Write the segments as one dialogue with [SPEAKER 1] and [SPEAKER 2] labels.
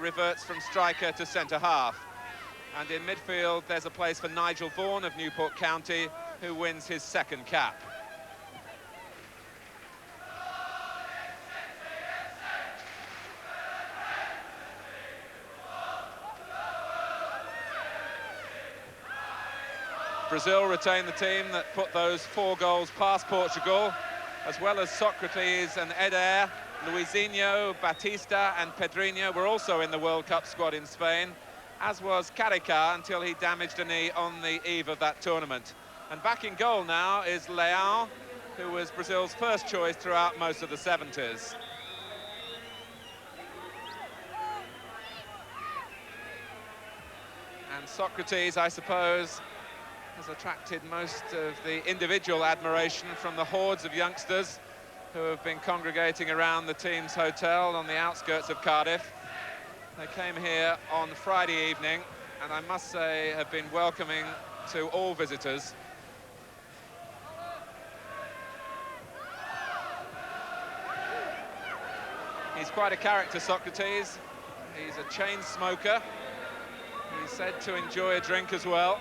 [SPEAKER 1] reverts from striker to centre-half. And in midfield, there's a place for Nigel Vaughan of Newport County, who wins his second cap. Brazil retain the team that put those 4 goals past Portugal, as well as Socrates and Eder. Luizinho, Batista and Pedrinho were also in the World Cup squad in Spain, as was Carica until he damaged a knee on the eve of that tournament. And back in goal now is Leão, who was Brazil's first choice throughout most of the 70s. And Socrates, I suppose, has attracted most of the individual admiration from the hordes of youngsters who have been congregating around the team's hotel on the outskirts of Cardiff. They came here on Friday evening, and I must say have been welcoming to all visitors. He's quite a character, Socrates. He's a chain smoker. He's said to enjoy a drink as well.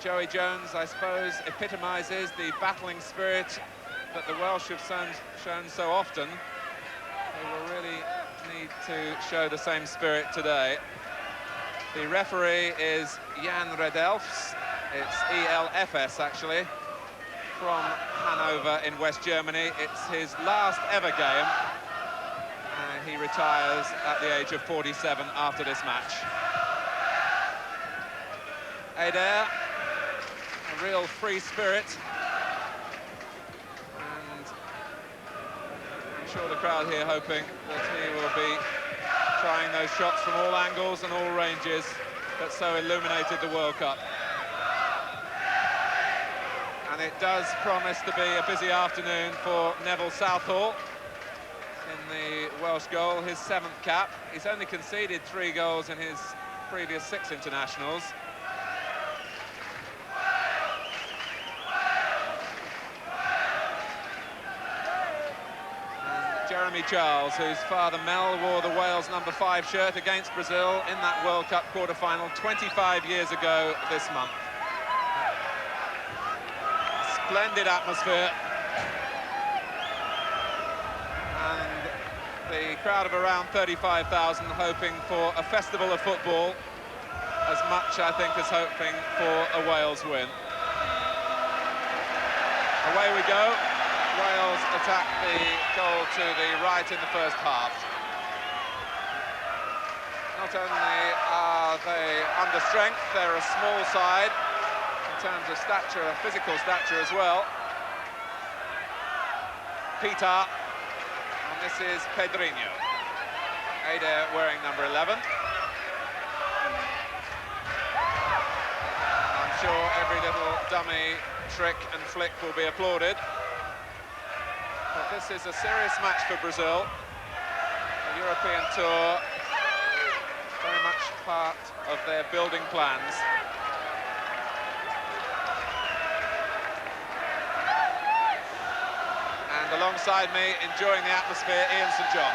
[SPEAKER 1] Joey Jones, I suppose, epitomises the battling spirit that the Welsh have shown so often. They will really need to show the same spirit today. The referee is Jan Redelfs. It's ELFS, actually, from Hanover in West Germany. It's his last ever game. He retires at the age of 47 after this match. Eder. A real free spirit, and I'm sure the crowd here hoping that he will be trying those shots from all angles and all ranges that so illuminated the World Cup. And it does promise to be a busy afternoon for Neville Southall in the Welsh goal, his 7th cap. He's only conceded 3 goals in his previous 6 internationals. Jeremy Charles, whose father Mel wore the Wales #5 shirt against Brazil in that World Cup quarter-final 25 years ago this month. Splendid atmosphere. And the crowd of around 35,000 hoping for a festival of football, as much, I think, as hoping for a Wales win. Away we go. Wales attack the goal to the right in the first half. Not only are they under strength, they're a small side in terms of stature, physical stature as well. Peter, and this is Pedrinho. Eder wearing number 11. I'm sure every little dummy trick and flick will be applauded. But this is a serious match for Brazil. The European tour, very much part of their building plans. And alongside me, enjoying the atmosphere, Ian St John.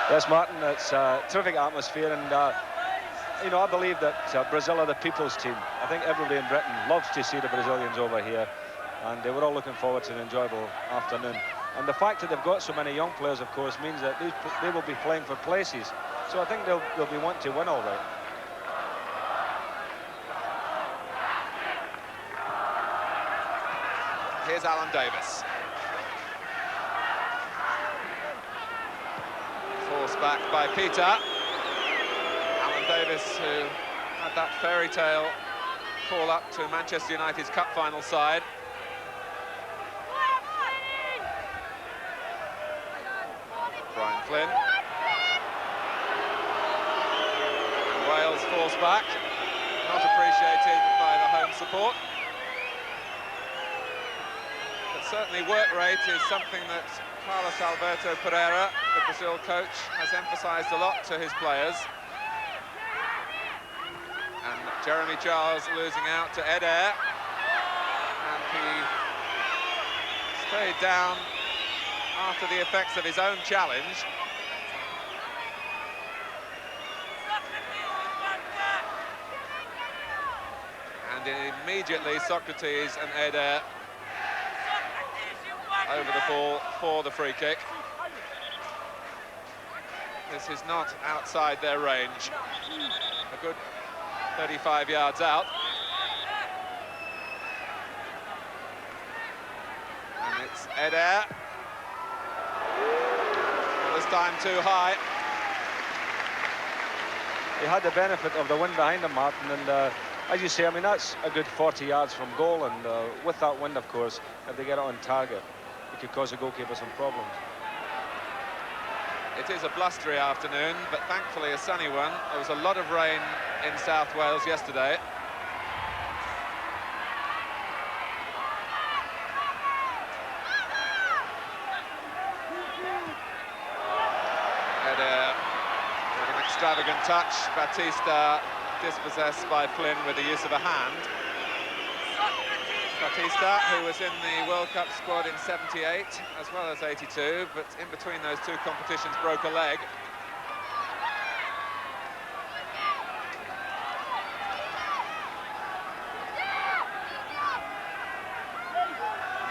[SPEAKER 2] Yes, Martin, it's a terrific atmosphere, and you know, I believe that Brazil are the people's team. I think everybody in Britain loves to see the Brazilians over here, and they were all looking forward to an enjoyable afternoon. And the fact that they've got so many young players, of course, means that they will be playing for places. So I think they'll be wanting to win all right.
[SPEAKER 1] Here's Alan Davis. Forced back by Peter. Alan Davis, who had that fairy tale call up to Manchester United's cup final side. Brian Flynn. And Wales forced back. Not appreciated by the home support. But certainly work rate is something that Carlos Alberto Pereira, the Brazil coach, has emphasised a lot to his players. And Jeremy Charles losing out to Eder. And he very down after the effects of his own challenge. And immediately Socrates and Eder over the ball for the free kick. This is not outside their range. A good 35 yards out. And it's Eder. Well, this time too high.
[SPEAKER 2] He had the benefit of the wind behind him, Martin, and as you say, I mean, that's a good 40 yards from goal, and with that wind, of course, if they get it on target, it could cause the goalkeeper some problems.
[SPEAKER 1] It is a blustery afternoon, but thankfully a sunny one. There was a lot of rain in South Wales yesterday. Eder with an extravagant touch. Batista dispossessed by Flynn with the use of a hand. Batista, who was in the World Cup squad in 78 as well as 82, but in between those two competitions broke a leg.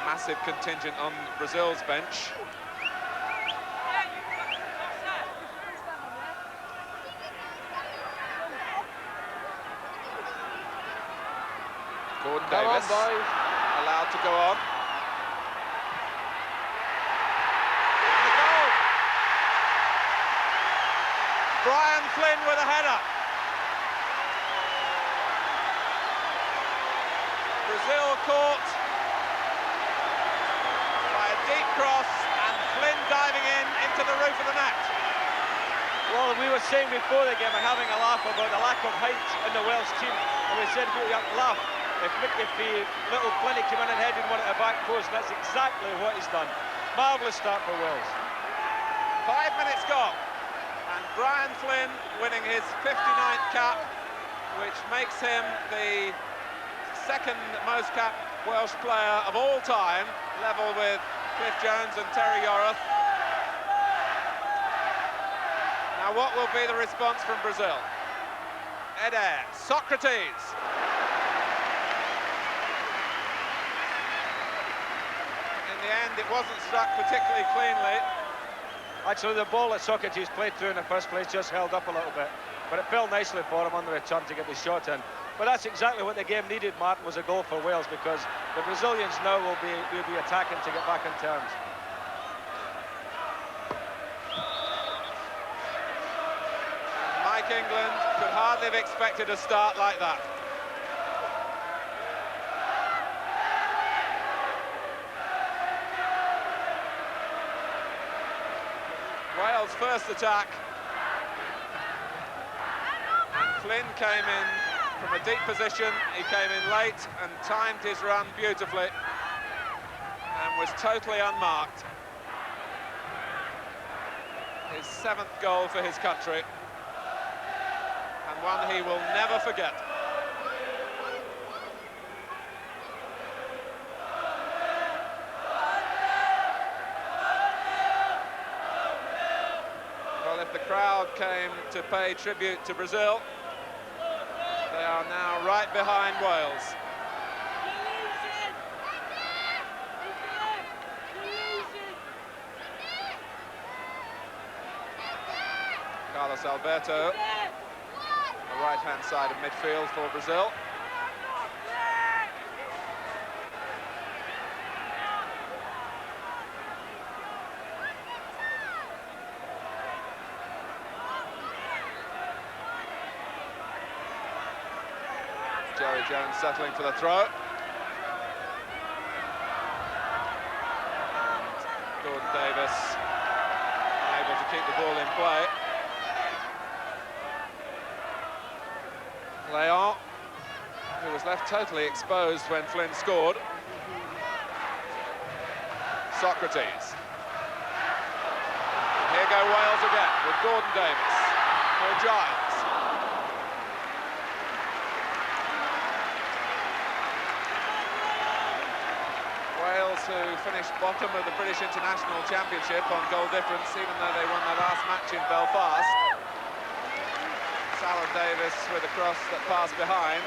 [SPEAKER 1] Massive contingent on Brazil's bench. Gordon Davis, allowed to go on. The goal! Brian Flynn with a header. Brazil caught by a deep cross and Flynn diving into the roof of the net.
[SPEAKER 2] Well, we were saying before the game, we're having a laugh about the lack of height in the Welsh team, and we said we have to laugh. If little Flinny came in and headed one at the back post, that's exactly what he's done. Marvellous start for Wales.
[SPEAKER 1] 5 minutes gone, and Brian Flynn winning his 59th cap, which makes him the second most capped Welsh player of all time, level with Cliff Jones and Terry Yorath. Now, what will be the response from Brazil? Eder, Socrates. In the end, it wasn't struck particularly cleanly.
[SPEAKER 2] Actually, the ball that Socrates played through in the first place just held up a little bit, but it fell nicely for him on the return to get the shot in. But that's exactly what the game needed, Martin, was a goal for Wales, because the Brazilians now will be attacking to get back in terms.
[SPEAKER 1] Mike England could hardly have expected a start like that. Wales' first attack. And Flynn came in from a deep position. He came in late and timed his run beautifully and was totally unmarked. His 7th goal for his country, and one he will never forget. Well, if the crowd came to pay tribute to Brazil, they are now right behind Wales. Carlos Alberto, the right-hand side of midfield for Brazil. Jerry Jones settling for the throw. And Gordon Davis unable to keep the ball in play. Leon, who was left totally exposed when Flynn scored. Socrates. And here go Wales again with Gordon Davis for Giles. Wales who finished bottom of the British International Championship on goal difference, even though they won their last match in Belfast. Alan Davis with a cross that passed behind.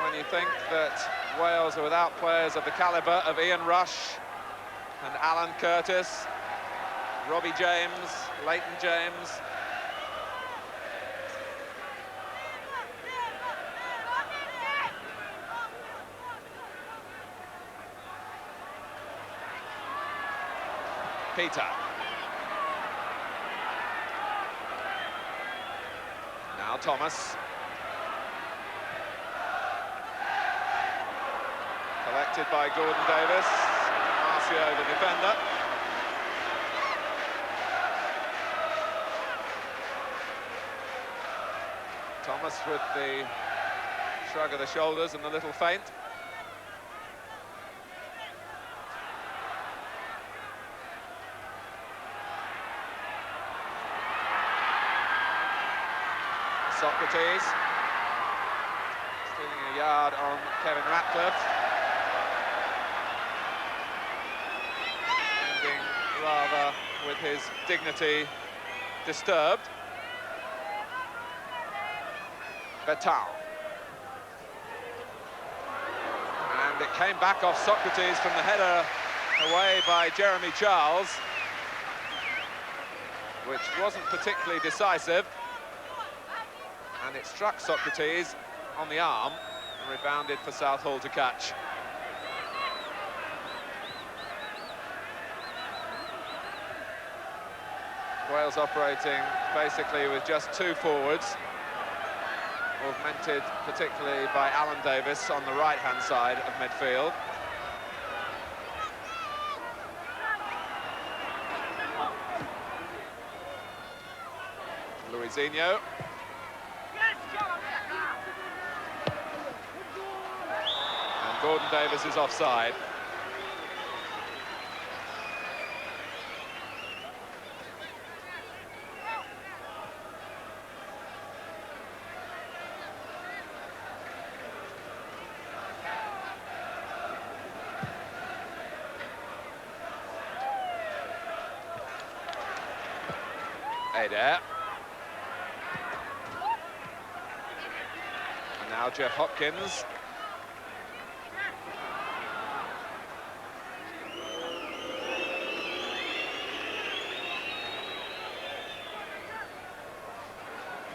[SPEAKER 1] When you think that Wales are without players of the calibre of Ian Rush and Alan Curtis, Robbie James, Leighton James, Peter. Now Thomas. Collected by Gordon Davis. Marcio, the defender. Thomas with the shrug of the shoulders and the little feint. Socrates, stealing a yard on Kevin Ratcliffe. Ending rather with his dignity disturbed. Betal. And it came back off Socrates from the header away by Jeremy Charles, which wasn't particularly decisive. And it struck Socrates on the arm and rebounded for Southall to catch. Wales operating basically with just two forwards, augmented particularly by Alan Davis on the right-hand side of midfield. Luisinho. And Gordon Davis is offside. Adair. And now Jeff Hopkins.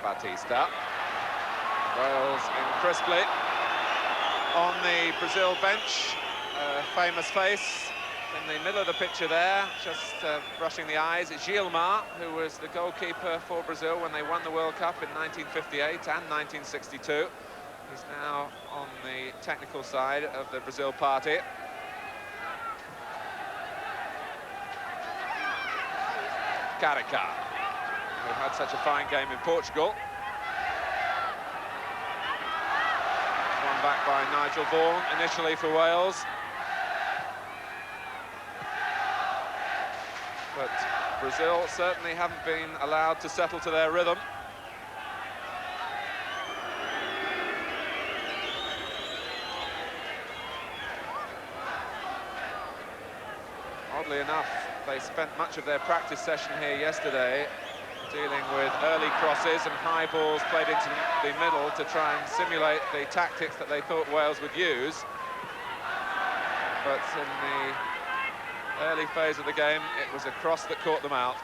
[SPEAKER 1] Batista. Wales in crisply. On the Brazil bench, a famous face in the middle of the picture there, just brushing the eyes. It's Gilmar, who was the goalkeeper for Brazil when they won the World Cup in 1958 and 1962. He's now on the technical side of the Brazil party. Carica, who had such a fine game in Portugal. Won back by Nigel Vaughan initially for Wales. But Brazil certainly haven't been allowed to settle to their rhythm. Oddly enough, they spent much of their practice session here yesterday dealing with early crosses and high balls played into the middle to try and simulate the tactics that they thought Wales would use. But in the early phase of the game, it was a cross that caught them out.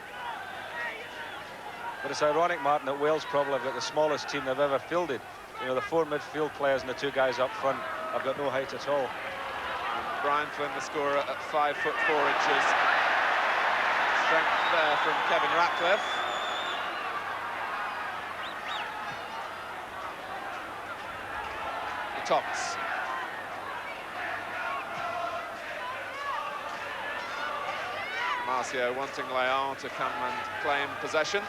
[SPEAKER 2] But it's ironic, Martin, that Wales probably have got the smallest team they've ever fielded. You know, the four midfield players and the two guys up front have got no height at all.
[SPEAKER 1] And Brian Flynn, the scorer, at 5'4". Strength there from Kevin Ratcliffe. Thomas. Marcio wanting Leão to come and claim possession.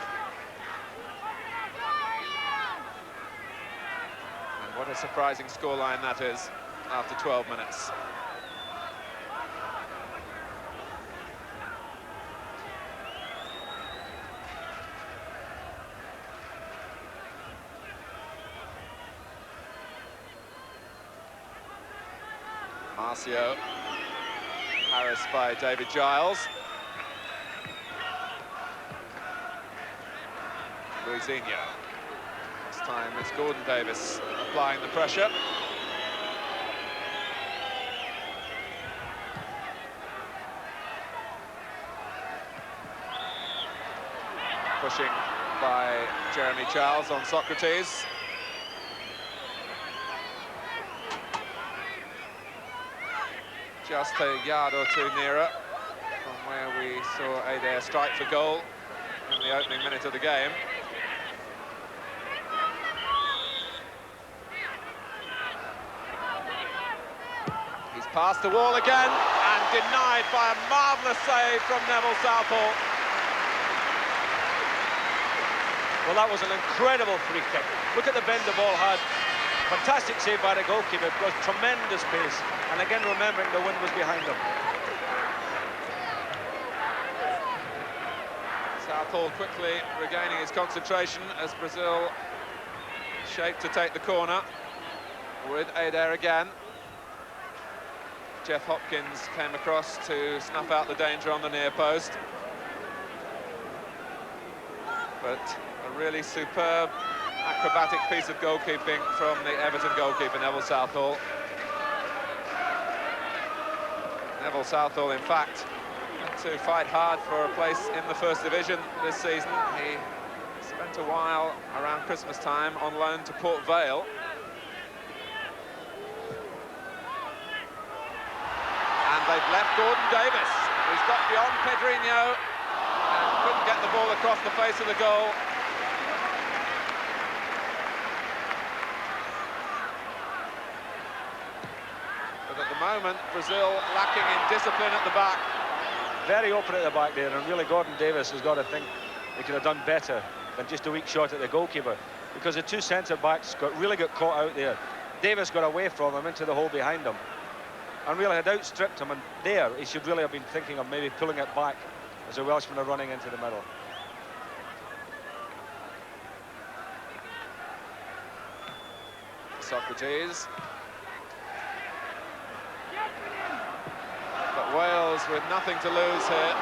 [SPEAKER 1] And what a surprising scoreline that is after 12 minutes. Palacio. Harassed by David Giles. Luisinho. This time it's Gordon Davis applying the pressure. Pushing by Jeremy Charles on Socrates. Just a yard or two nearer from where we saw Adair strike for goal in the opening minute of the game. He's passed the wall again and denied by a marvellous save from Neville Southall.
[SPEAKER 2] Well, that was an incredible free kick. Look at the bend the ball had. Fantastic save by the goalkeeper. It was tremendous pace. And again, remembering the wind was behind him.
[SPEAKER 1] Southall quickly regaining his concentration as Brazil shaped to take the corner with Adair again. Jeff Hopkins came across to snuff out the danger on the near post. But a really superb acrobatic piece of goalkeeping from the Everton goalkeeper, Neville Southall. Neville Southall, in fact, had to fight hard for a place in the First Division this season. He spent a while around Christmas time on loan to Port Vale. And they've left Gordon Davis, who's got beyond Pedrinho and couldn't get the ball across the face of the goal. At the moment, Brazil lacking in discipline at the back.
[SPEAKER 2] Very open at the back there, and really Gordon Davis has got to think he could have done better than just a weak shot at the goalkeeper, because the two centre-backs really got caught out there. Davis got away from him into the hole behind him and really had outstripped him, and there he should really have been thinking of maybe pulling it back as the Welshmen are running into the middle.
[SPEAKER 1] Socrates. But Wales with nothing to lose here,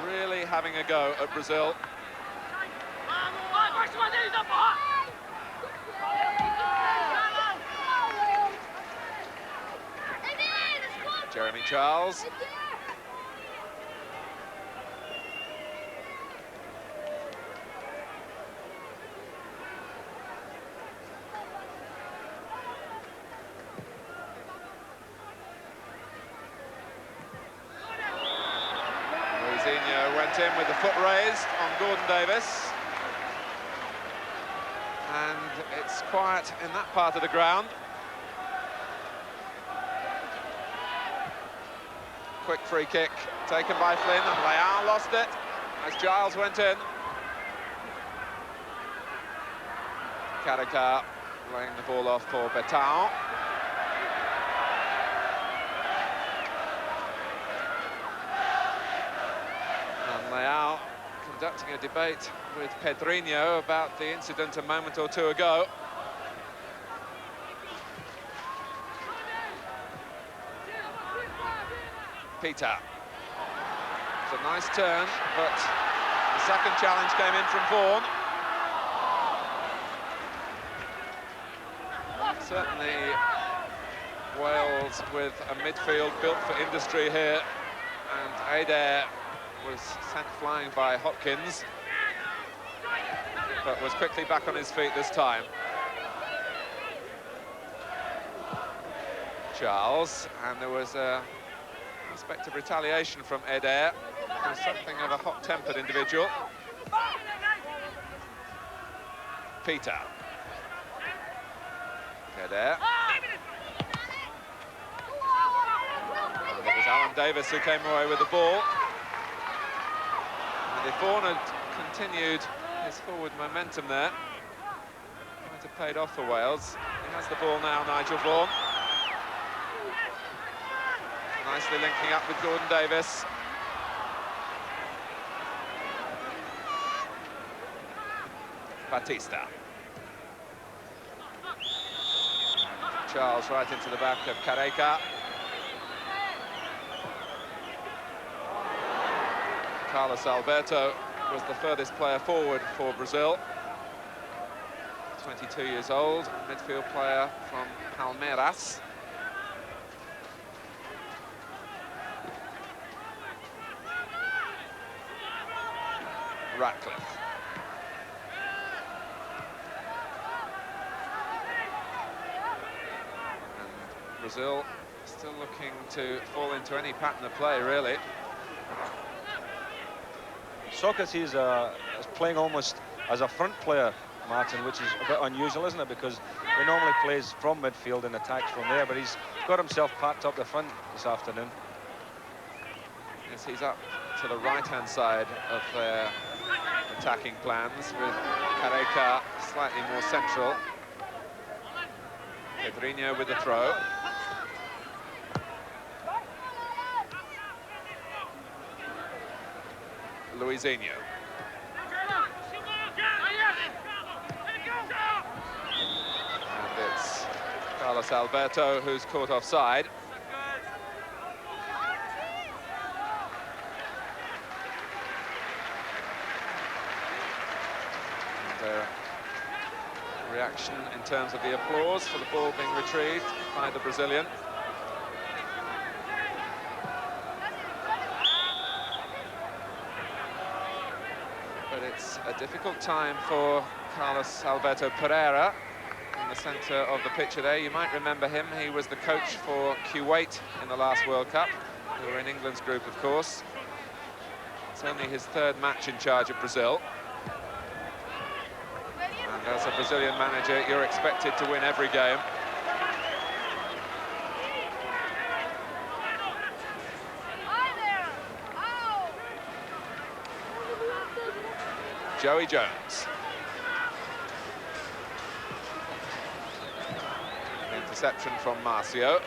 [SPEAKER 1] really having a go at Brazil. Jeremy Charles. Luisinho went in with the foot raised on Gordon Davis. And it's quiet in that part of the ground. Quick free kick taken by Flynn, and Leão lost it as Giles went in. Carricar laying the ball off for Betão. And Leão conducting a debate with Pedrinho about the incident a moment or two ago. Peter. It's a nice turn, but the second challenge came in from Vaughan. Certainly Wales with a midfield built for industry here, and Adair was sent flying by Hopkins, but was quickly back on his feet this time. Charles, and there was a aspect of retaliation from Adair, who's something of a hot-tempered individual. Peter. Adair. And it was Alan Davis who came away with the ball. And if Vaughan had continued his forward momentum there, it might have paid off for Wales. He has the ball now, Nigel Vaughan. Nicely linking up with Gordon Davis. Batista. Charles right into the back of Careca. Carlos Alberto was the furthest player forward for Brazil. 22 years old, midfield player from Palmeiras. Ratcliffe. And Brazil still looking to fall into any pattern of play, really.
[SPEAKER 2] Socrates is playing almost as a front player, Martin, which is a bit unusual, isn't it? Because he normally plays from midfield and attacks from there, but he's got himself packed up the front this afternoon.
[SPEAKER 1] Yes, he's up to the right-hand side of their attacking plans, with Careca slightly more central. Pedrinho with the throw. Luizinho. And it's Carlos Alberto who's caught offside. Reaction in terms of the applause for the ball being retrieved by the Brazilian. But it's a difficult time for Carlos Alberto Pereira in the centre of the picture there. You might remember him. He was the coach for Kuwait in the last World Cup, who were in England's group, of course. It's only his third match in charge of Brazil. And as a Brazilian manager, you're expected to win every game. Joey Jones. Interception from Marcio.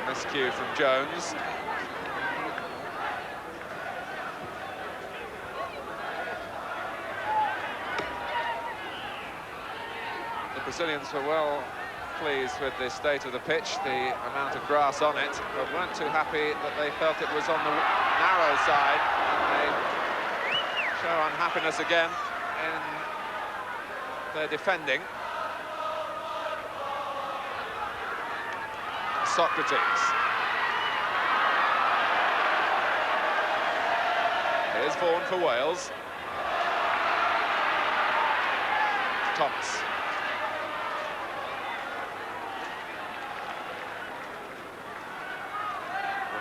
[SPEAKER 1] Miscue from Jones. The Brazilians were well pleased with the state of the pitch, the amount of grass on it, but weren't too happy that they felt it was on the narrow side. And they show unhappiness again in their defending. Socrates. Here's Vaughan for Wales. Thomas.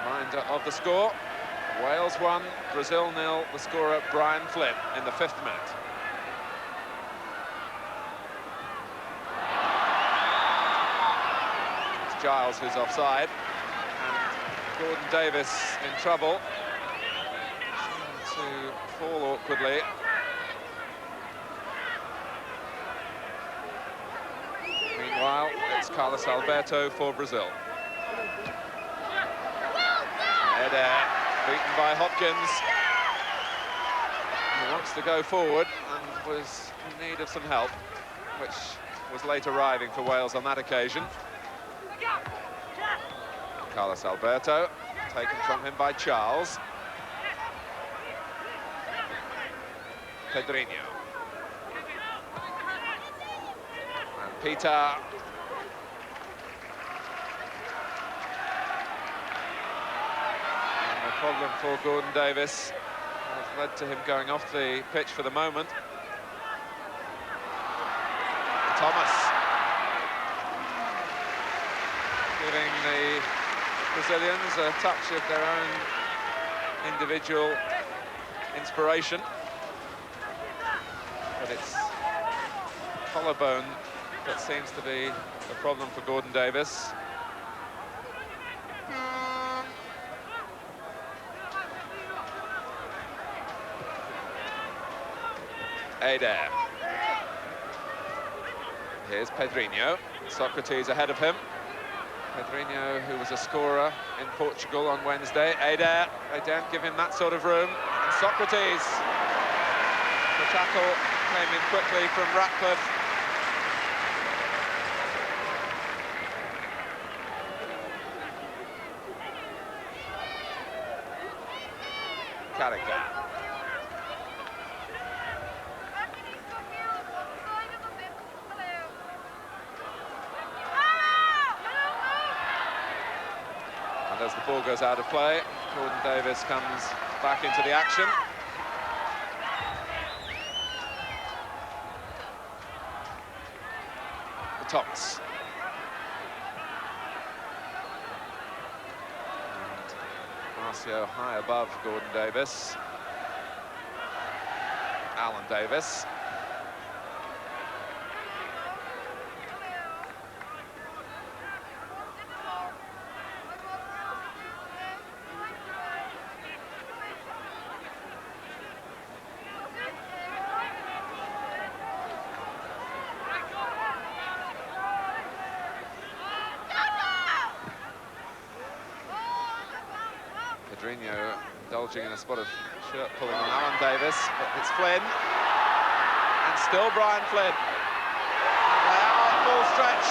[SPEAKER 1] Reminder of the score. Wales 1, Brazil 0, the scorer Brian Flynn in the 5th minute. It's Giles who's offside, and Gordon Davis in trouble. To fall awkwardly. Meanwhile, it's Carlos Alberto for Brazil. Eder, beaten by Hopkins. He wants to go forward and was in need of some help, which was late arriving for Wales on that occasion. Carlos Alberto, taken from him by Charles. Pedrinho. And Peter. And the problem for Gordon Davis has led to him going off the pitch for the moment. Thomas. Giving the Brazilians a touch of their own individual inspiration. But it's collarbone that seems to be the problem for Gordon Davis. Eder. Here's Pedrinho. Socrates ahead of him. Pedrinho, who was a scorer in Portugal on Wednesday. Eder, they don't give him that sort of room. And Socrates. The tackle came in quickly from Ratcliffe. Carrica. And as the ball goes out of play, Gordon Davies comes back into the action. The Tops. Marcio high above Gordon Davies. Alan Davis. Pedrinho indulging in a spot of shirt pulling on Alan Davis, but it's Flynn, and still Brian Flynn. And they are at full stretch.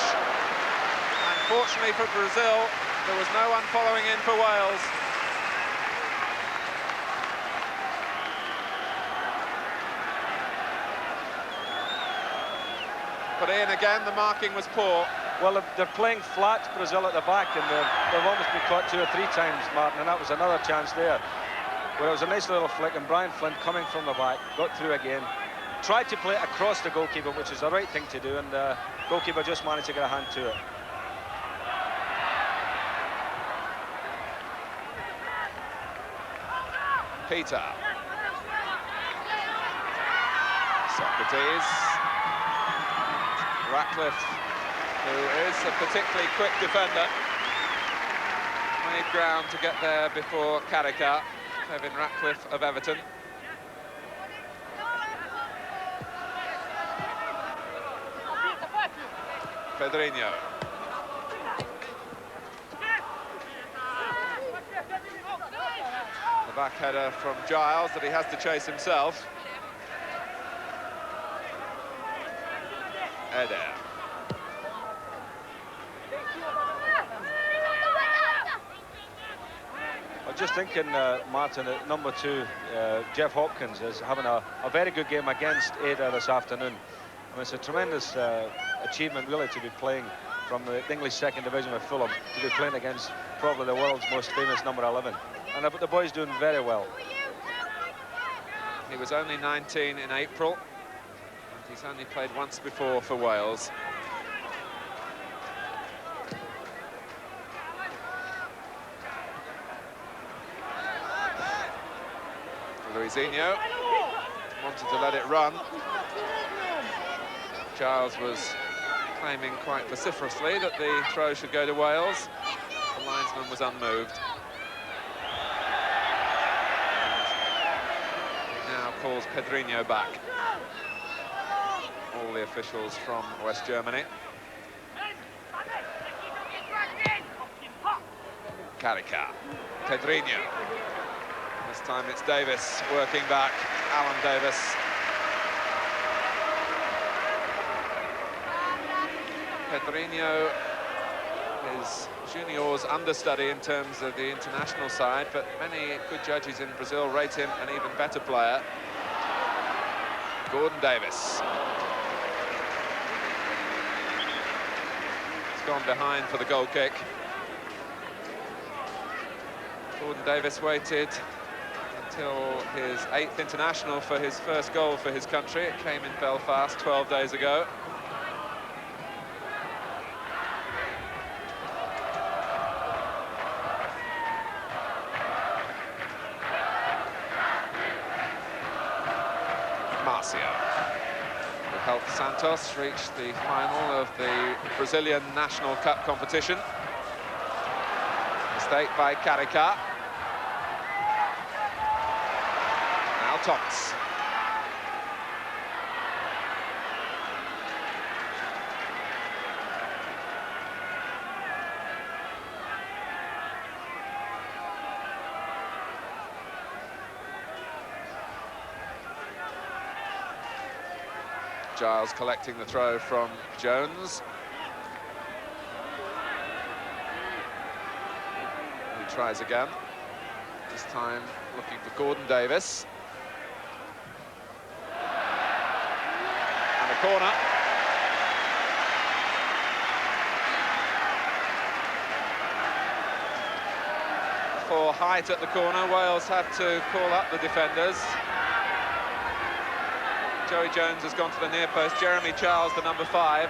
[SPEAKER 1] And fortunately for Brazil, there was no one following in for Wales. But Ian, again, the marking was poor.
[SPEAKER 2] Well, they're playing flat, Brazil at the back, and they've almost been caught 2 or 3 times, Martin, and that was another chance there. Where it was a nice little flick, and Brian Flynn coming from the back, got through again, tried to play it across the goalkeeper, which is the right thing to do, and the goalkeeper just managed to get a hand to it.
[SPEAKER 1] Peter. Socrates. Ratcliffe, who is a particularly quick defender, made ground to get there before Carrica. Kevin Ratcliffe of Everton. Pedrinho. The back header from Giles that he has to chase himself. Eder.
[SPEAKER 2] I'm just thinking, Martin, at number 2, Jeff Hopkins is having a very good game against Eder this afternoon. I mean, it's a tremendous achievement, really, to be playing from the English second division with Fulham, to be playing against probably the world's most famous number 11. And the boy's doing very well.
[SPEAKER 1] He was only 19 in April. He's only played once before for Wales. Luizinho wanted to let it run. Giles was claiming quite vociferously that the throw should go to Wales. The linesman was unmoved. He now calls Pedrinho back. All the officials from West Germany. Carrica. Pedrinho. This time it's Davis working back. Alan Davis. Pedrinho is Junior's understudy in terms of the international side, but many good judges in Brazil rate him an even better player. Gordon Davis. Gone behind for the goal kick. Gordon Davis waited until his 8th international for his first goal for his country. It came in Belfast 12 days ago. Marcio, who helped Santos reach the final of the Brazilian National Cup competition. Mistake by Carrica. Now Thomas. Giles collecting the throw from Jones. He tries again. This time looking for Gordon Davis. And a corner. For height at the corner, Wales had to call up the defenders. Joey Jones has gone to the near post. Jeremy Charles, the number 5,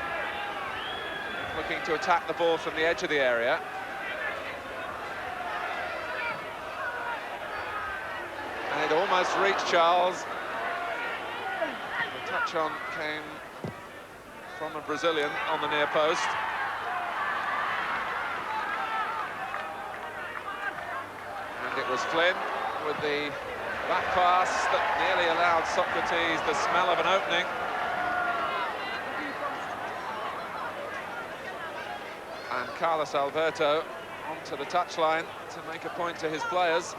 [SPEAKER 1] looking to attack the ball from the edge of the area. And it almost reached Charles. The touch on came from a Brazilian on the near post. And it was Flynn with the back pass that nearly allowed Socrates the smell of an opening. And Carlos Alberto onto the touchline to make a point to his players.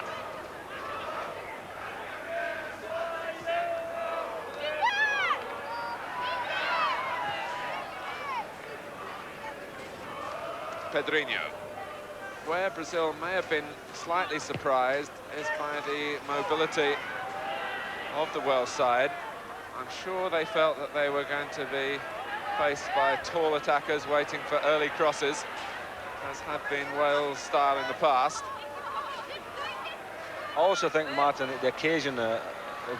[SPEAKER 1] Pedrinho. Where Brazil may have been slightly surprised is by the mobility of the Welsh side. I'm sure they felt that they were going to be faced by tall attackers waiting for early crosses, as had been Wales' style in the past.
[SPEAKER 2] I also think, Martin, the occasion of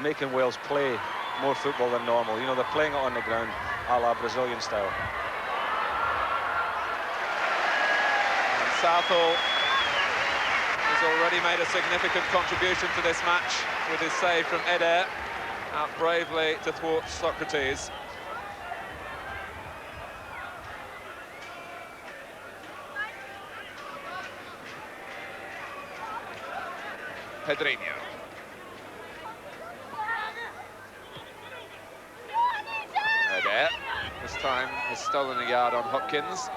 [SPEAKER 2] making Wales play more football than normal. You know, they're playing it on the ground, a la Brazilian style.
[SPEAKER 1] Southall has already made a significant contribution to this match with his save from Eder, out bravely to thwart Socrates. Pedrinho. Eder, this time has stolen a yard on Hopkins.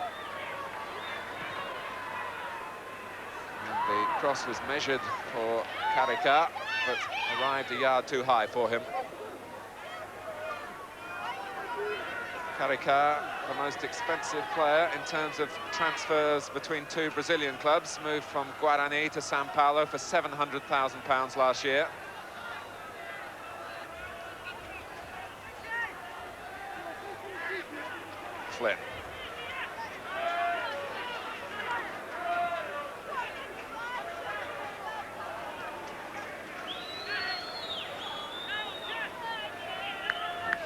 [SPEAKER 1] The cross was measured for Carrica, but arrived a yard too high for him. Carrica, the most expensive player in terms of transfers between two Brazilian clubs, moved from Guarani to Sao Paulo for £700,000 last year. Flynn.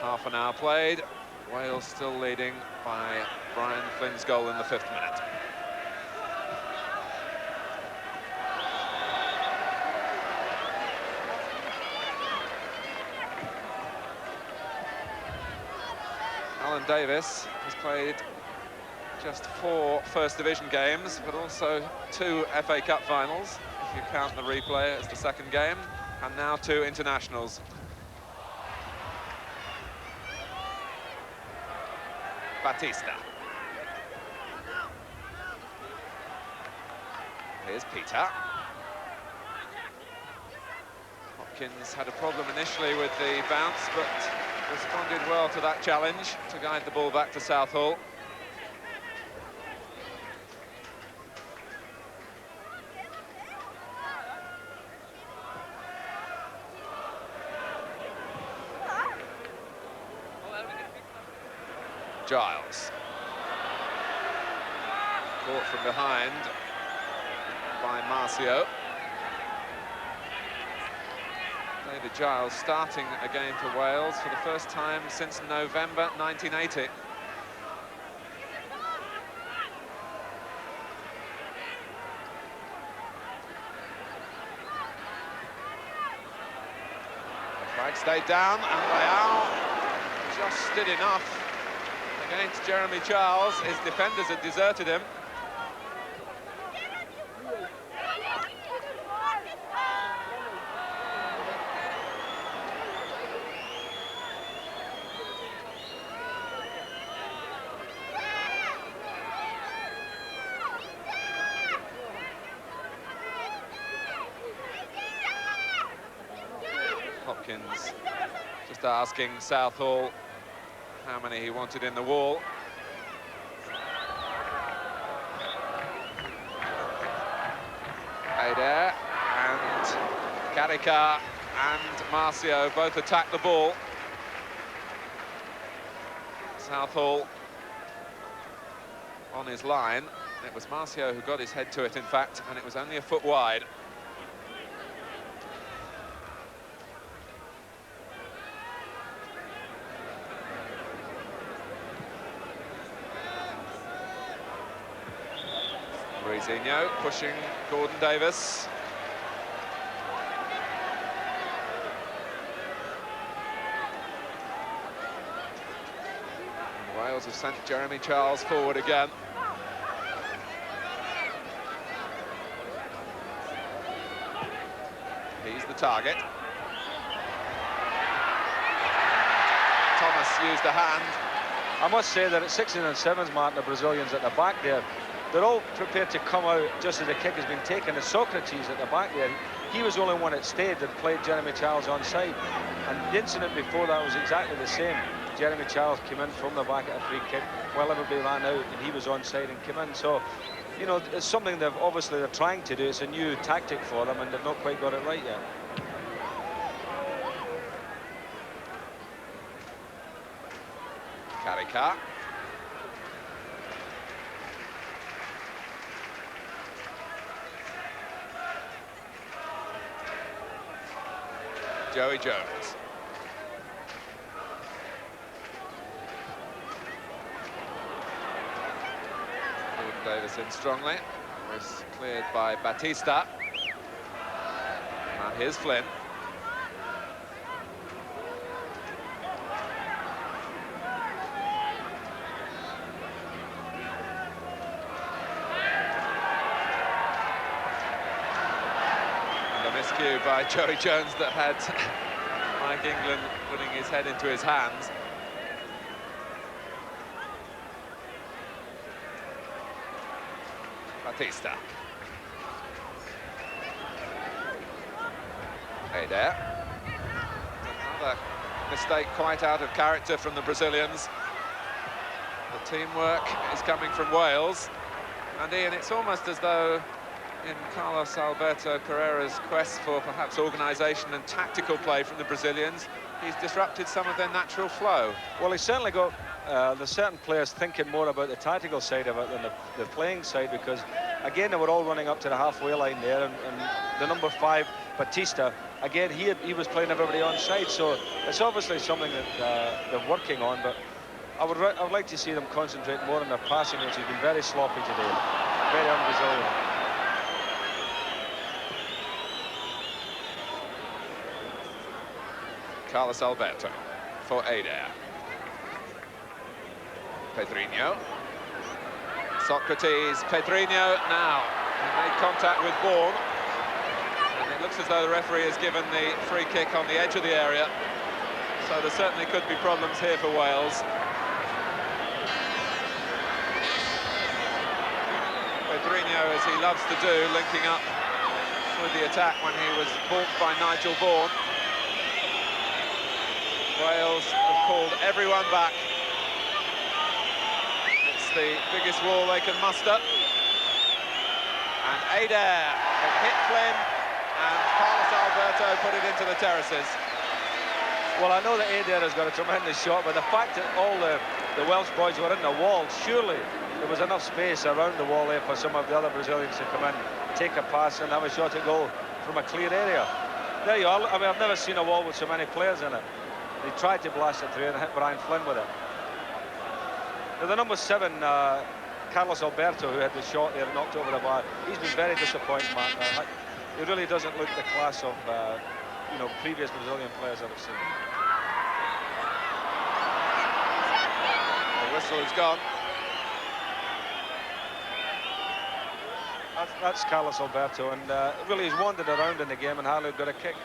[SPEAKER 1] Half an hour played, Wales still leading by Brian Flynn's goal in the 5th minute. Alan Davis has played just 4 First Division games, but also 2 FA Cup finals, if you count the replay as the second game, and now 2 internationals. Batista. Here's Peter. Hopkins had a problem initially with the bounce, but responded well to that challenge to guide the ball back to Southall. Giles. Caught from behind by Marcio. David Giles starting a game for Wales for the first time since November 1980. The flag stayed down, and Leao just did enough against Jeremy Charles. His defenders had deserted him. Hopkins just asking Southall how many he wanted in the wall. Eder, and Carica and Marcio both attack the ball. Southall on his line. It was Marcio who got his head to it, in fact, and it was only a foot wide. Brizinho pushing Gordon Davis. Wales have sent Jeremy Charles forward again. He's the target. Thomas used a hand.
[SPEAKER 2] I must say that at 16 and 7s, Martin, the Brazilians at the back there, they're all prepared to come out just as the kick has been taken. As Socrates at the back there, he was the only one that stayed and played Jeremy Charles onside. And the incident before that was exactly the same. Jeremy Charles came in from the back at a free kick while everybody ran out, and he was onside and came in. So, you know, it's something that obviously they're trying to do. It's a new tactic for them, and they've not quite got it right yet.
[SPEAKER 1] Carica. Joey Jones. Gordon Davis in strongly. Was cleared by Batista. And here's Flynn. Miscue by Joey Jones that had Mike England putting his head into his hands. Batista. Hey there. Another mistake quite out of character from the Brazilians. The teamwork is coming from Wales. And Ian, it's almost as though in Carlos Alberto Pereira's quest for perhaps organisation and tactical play from the Brazilians, he's disrupted some of their natural flow.
[SPEAKER 2] Well, he's certainly got the certain players thinking more about the tactical side of it than the playing side, because, again, they were all running up to the halfway line there, and the number 5, Batista, again, he was playing everybody on side, so it's obviously something that they're working on, but I would like to see them concentrate more on their passing, which has been very sloppy today, very un-Brazilian.
[SPEAKER 1] Carlos Alberto for Adair. Pedrinho. Socrates, Pedrinho now. He made contact with Vaughan. And it looks as though the referee has given the free kick on the edge of the area. So there certainly could be problems here for Wales. Pedrinho, as he loves to do, linking up with the attack when he was balked by Nigel Vaughan. Wales have called everyone back. It's the biggest wall they can muster. And Adair had hit Flynn, and Carlos Alberto put it into the terraces.
[SPEAKER 2] Well, I know that Adair has got a tremendous shot, but the fact that all the Welsh boys were in the wall, surely there was enough space around the wall there for some of the other Brazilians to come in, take a pass and have a shot at goal from a clear area. There you are. I mean, I've never seen a wall with so many players in it. He tried to blast it through and hit Brian Flynn with it. Now, the number 7, Carlos Alberto, who had the shot there and knocked over the bar, he's been very disappointing, Mark. He really doesn't look the class of, you know, previous Brazilian players I've seen.
[SPEAKER 1] The whistle is gone.
[SPEAKER 2] That's Carlos Alberto, and really he's wandered around in the game and hardly got a kick.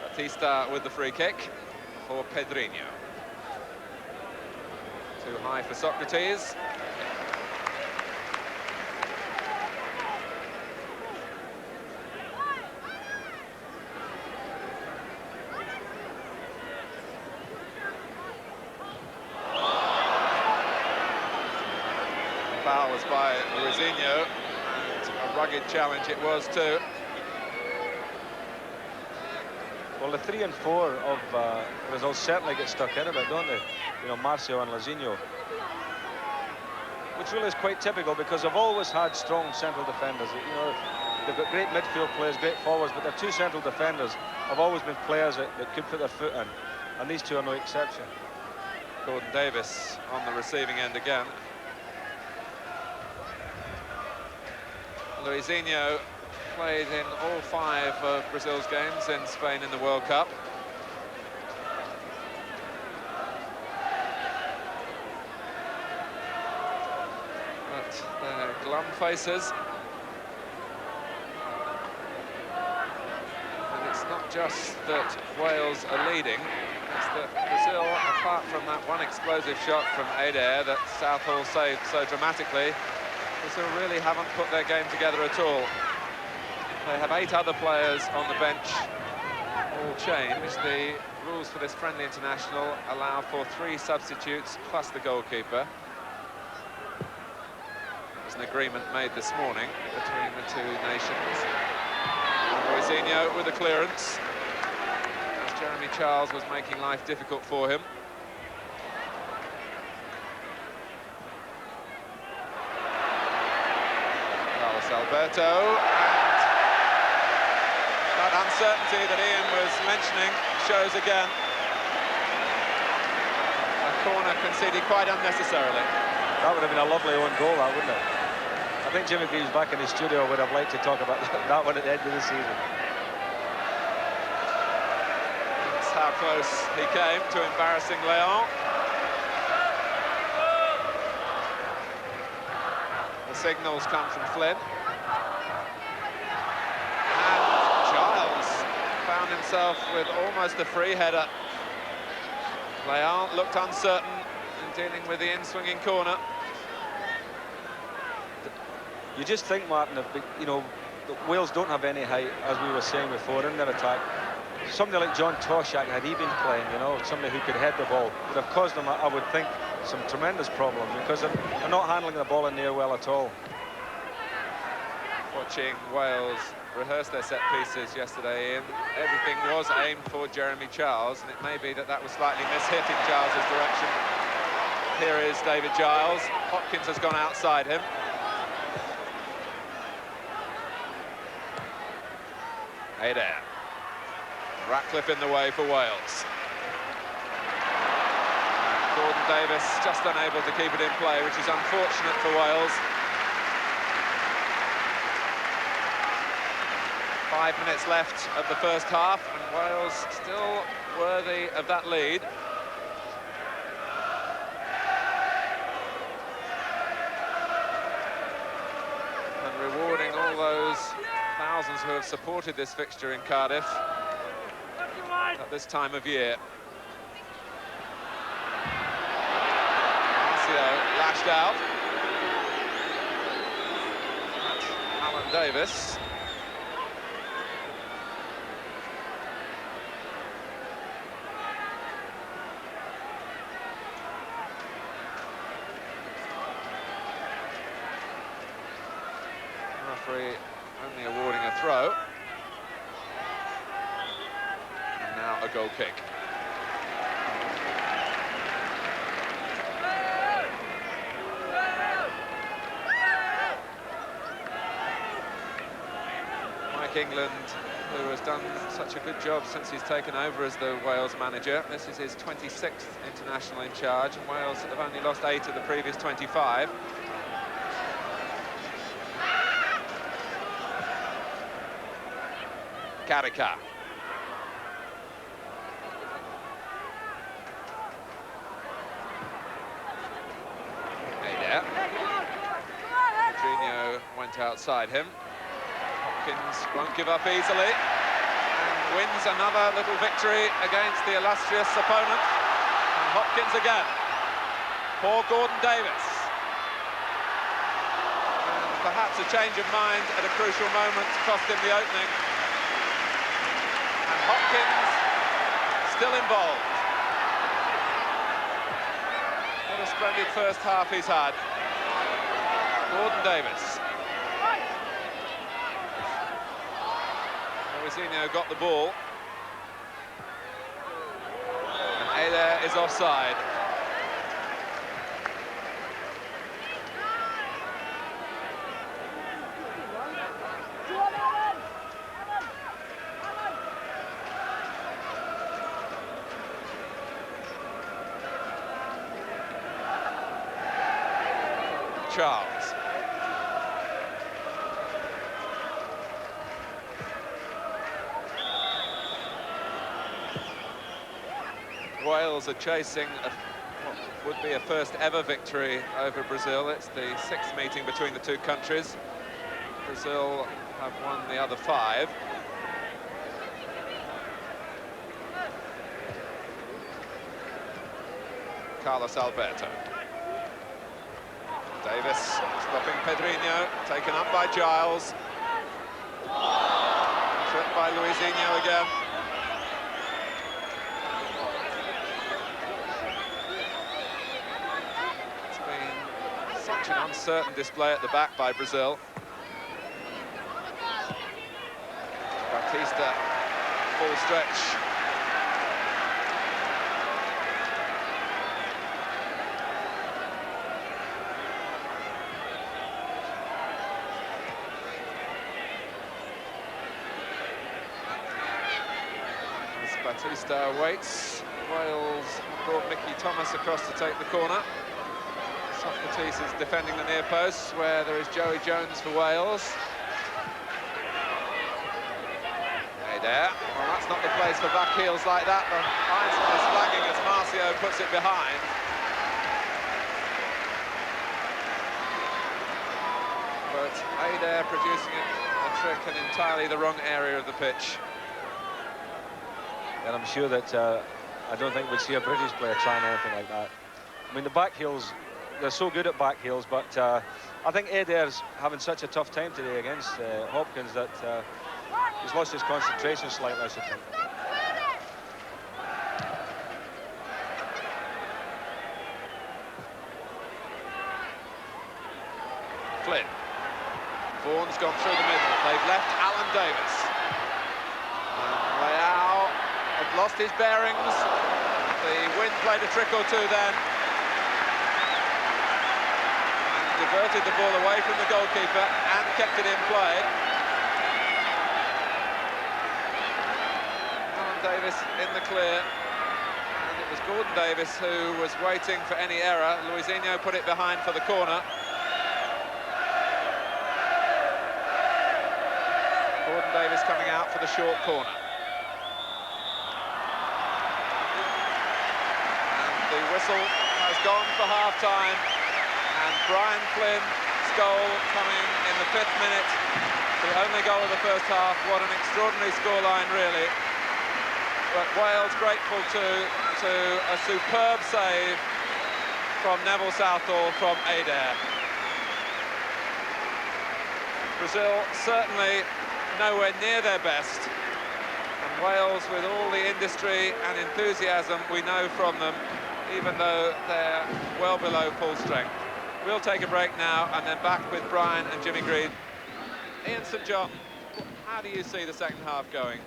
[SPEAKER 1] Batista with the free kick for Pedrinho. Too high for Socrates. foul was by Luizinho, and a rugged challenge it was too.
[SPEAKER 2] Well, the 3 and 4 of Brazil certainly get stuck in a bit, don't they? You know, Marcio and Luizinho. Which really is quite typical because they've always had strong central defenders. You know, they've got great midfield players, great forwards, but their 2 central defenders have always been players that could put their foot in, and these 2 are no exception.
[SPEAKER 1] Gordon Davis on the receiving end again. Luizinho played in all 5 of Brazil's games in Spain in the World Cup. But they're glum faces. And it's not just that Wales are leading, it's that Brazil, apart from that one explosive shot from Eder that Southall saved so dramatically, Brazil really haven't put their game together at all. They have 8 other players on the bench, all changed. The rules for this friendly international allow for 3 substitutes plus the goalkeeper. There's an agreement made this morning between the 2 nations. And Luizinho with a clearance, as Jeremy Charles was making life difficult for him. Carlos Alberto. That uncertainty that Ian was mentioning shows again. A corner conceded quite unnecessarily.
[SPEAKER 2] That would have been a lovely own goal, that, wouldn't it? I think Jimmy Greaves back in the studio would have liked to talk about that one at the end of the season.
[SPEAKER 1] That's how close he came to embarrassing Leon. The signals come from Flynn. Found himself with almost a free header. Leon looked uncertain in dealing with the in-swinging corner.
[SPEAKER 2] You just think, Martin, if, you know, Wales don't have any height, as we were saying before, in their attack. Somebody like John Toshak, had he been playing, you know, somebody who could head the ball, would have caused them, I would think, some tremendous problems, because they're not handling the ball in the air well at all.
[SPEAKER 1] Watching Wales rehearse their set pieces yesterday, Ian, everything was aimed for Jeremy Charles, and it may be that that was slightly mishit in Charles's direction. Here is David Giles. Hopkins has gone outside him. Eder. Ratcliffe in the way for Wales. Gordon Davis just unable to keep it in play, which is unfortunate for Wales. 5 minutes left of the first half, and Wales still worthy of that lead. And rewarding all those thousands who have supported this fixture in Cardiff at this time of year. Marcio lashed out. That's Alan Davis. Referee only awarding a throw. And now a goal kick. Mike England, who has done such a good job since he's taken over as the Wales manager. This is his 26th international in charge, and Wales have only lost 8 of the previous 25. Karika. Eder. Jorginho went outside him. Hopkins won't give up easily and wins another little victory against the illustrious opponent. And Hopkins again. Poor Gordon Davis. And perhaps a change of mind at a crucial moment cost him the opening. And Hopkins still involved. What a splendid first half he's had. Gordon Davis. Luisinho got the ball. And Adair is offside. Charles. Wales are chasing what would be a first ever victory over Brazil. It's the 6th meeting between the two countries. Brazil have won the other 5. Carlos Alberto. Davis stopping Pedrinho, taken up by Giles. Tripped by Luisinho again. It's been such an uncertain display at the back by Brazil. Batista, full stretch. Batista waits. Wales brought Mickey Thomas across to take the corner. Socrates is defending the near post, where there is Joey Jones for Wales. Adair. Well, that's not the place for back heels like that. The linesman is flagging as Marcio puts it behind. But Adair producing a trick in entirely the wrong area of the pitch.
[SPEAKER 2] And I'm sure that I don't think we'd see a British player trying anything like that. I mean, the back heels, they're so good at back heels, but I think Adair's having such a tough time today against Hopkins that he's lost his concentration slightly, I should think.
[SPEAKER 1] Flynn. Vaughan's gone through the middle. They've left Alan Davis. Leao had lost his bearings. The wind played a trick or two then. And diverted the ball away from the goalkeeper and kept it in play. Alan Davis in the clear. And it was Gordon Davis who was waiting for any error. Luisinho put it behind for the corner. Gordon Davis coming out for the short corner. And the whistle has gone for half-time. And Brian Flynn's goal coming in the 5th minute. The only goal of the first half. What an extraordinary scoreline, really. But Wales grateful to a superb save from Neville Southall from Adair. Brazil certainly nowhere near their best, and Wales, with all the industry and enthusiasm we know from them, even though they're well below full strength. We'll take a break now and then back with Brian and Jimmy Green. Ian St John, how do you see the second half going?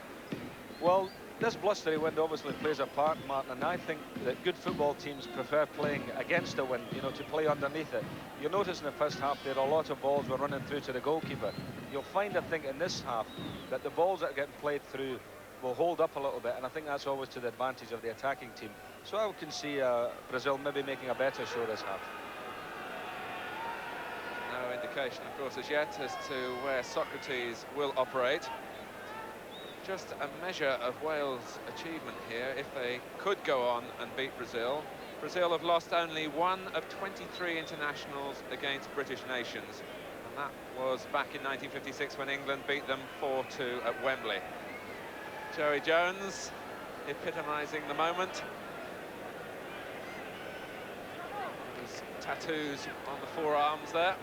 [SPEAKER 2] Well, this blustery wind obviously plays a part, Martin, and I think that good football teams prefer playing against the wind, you know, to play underneath it. You'll notice in the first half there a lot of balls were running through to the goalkeeper. You'll find, I think, in this half that the balls that are getting played through will hold up a little bit, and I think that's always to the advantage of the attacking team. So I can see Brazil maybe making a better show this half.
[SPEAKER 1] No indication, of course, as yet as to where Socrates will operate. Just a measure of Wales' achievement here if they could go on and beat Brazil. Brazil have lost only 1 of 23 internationals against British nations, and that was back in 1956 when England beat them 4-2 at Wembley. Joey Jones epitomising the moment. There's tattoos on the forearms there.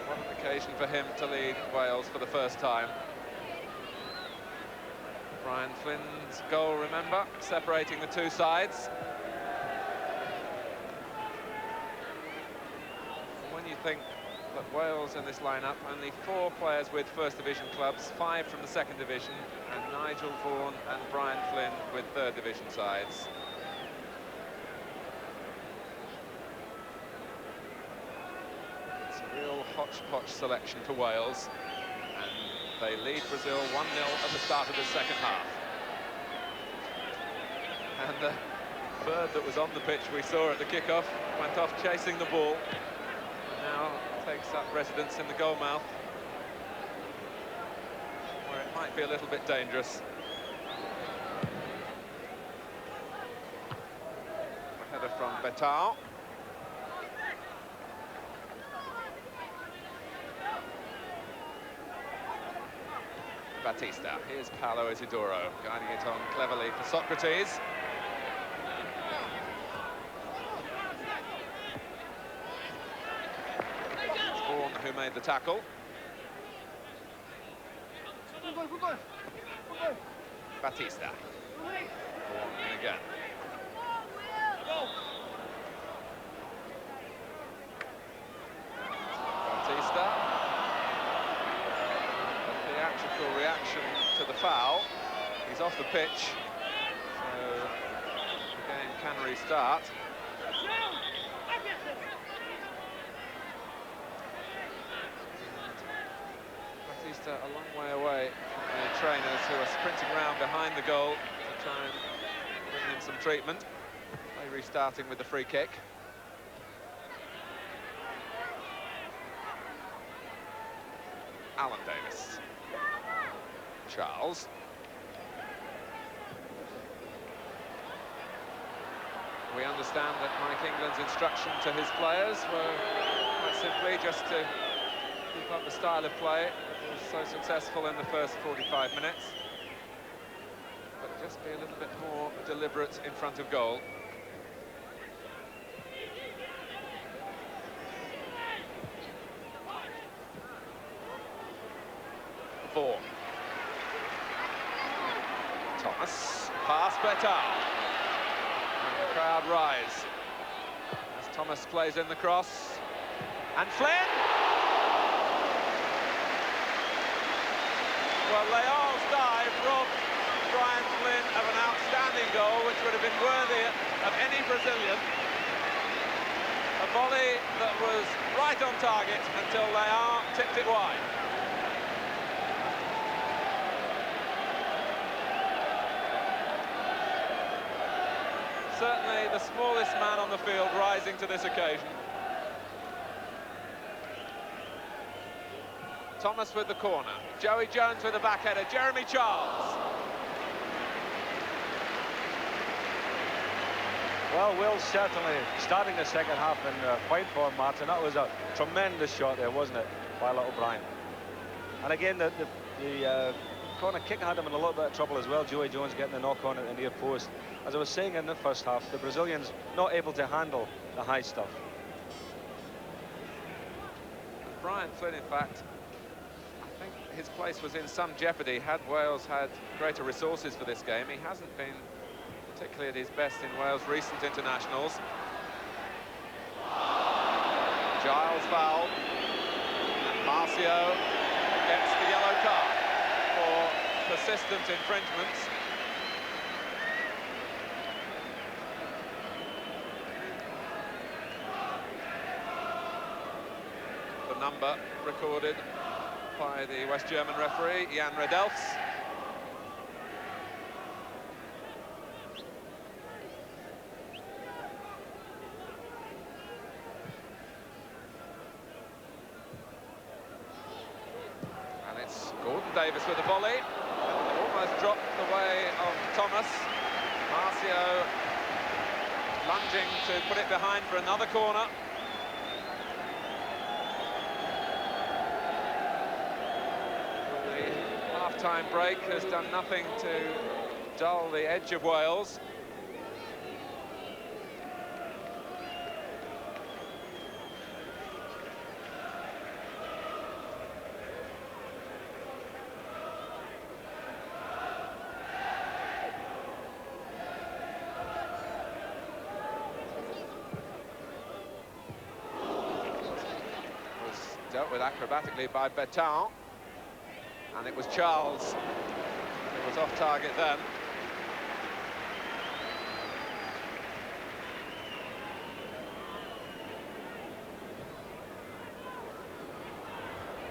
[SPEAKER 1] What an occasion for him to lead Wales for the first time. Brian Flynn's goal, remember, separating the two sides. when you think that Wales in this lineup, only 4 players with First Division clubs, 5 from the Second Division, and Nigel Vaughan and Brian Flynn with Third Division sides. It's a real hodgepodge selection for Wales, and they lead Brazil 1-0 at the start of the second half. And the bird that was on the pitch we saw at the kickoff went off chasing the ball, and now takes up residence in the goal mouth, where it might be a little bit dangerous. A header from Betal. Batista. Here's Paulo Isidoro guiding it on cleverly for Socrates. It's Vaughan who made the tackle. Batista. Vaughan in again. Batista. Theatrical reaction to the foul. He's off the pitch, so the game can restart. Batista a long way away from the trainers who are sprinting around behind the goal to try and bring in some treatment. Play restarting with the free kick. Alan Davis. Charles. We understand that Mike England's instruction to his players were quite simply just to keep up the style of play that was so successful in the first 45 minutes, but just be a little bit more deliberate in front of goal. Vaughan. Thomas, pass Betal. And the crowd rise as Thomas plays in the cross. And Flynn! Well, Leal's dive robbed Brian Flynn of an outstanding goal, which would have been worthy of any Brazilian. A volley that was right on target until Leal tipped it wide. Certainly the smallest man on the field rising to this occasion. Thomas with the corner. Joey Jones with the back header. Jeremy Charles.
[SPEAKER 2] Well, Will's certainly starting the second half in fine form, Martin. That was a tremendous shot there, wasn't it, by little Brian? And again, the corner kick had him in a little bit of trouble as well. Joey Jones getting the knock on at the near post. As I was saying in the first half, the Brazilians not able to handle the high stuff.
[SPEAKER 1] Brian Flynn, in fact, I think his place was in some jeopardy had Wales had greater resources for this game. He hasn't been particularly at his best in Wales' recent internationals. Giles foul, and Marcio gets the yellow card for persistent infringements. The number recorded by the West German referee, Jan Redelfs. And it's Gordon Davis with a volley. Almost dropped the way of Thomas. Marcio lunging to put it behind for another corner. Half-time break has done nothing to dull the edge of Wales. Dealt with acrobatically by Beton. And it was Charles who was off target then.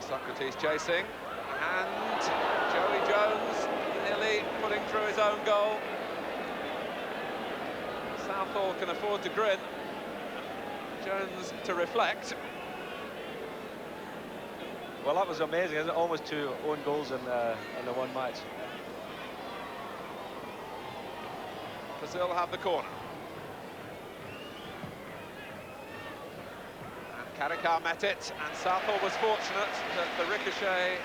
[SPEAKER 1] Socrates chasing, and Joey Jones nearly putting through his own goal. Southall can afford to grin. Jones to reflect.
[SPEAKER 2] Well, that was amazing, isn't it? Almost 2 own goals in the one match.
[SPEAKER 1] Brazil have the corner. And Karakar met it, and Southall was fortunate that the ricochet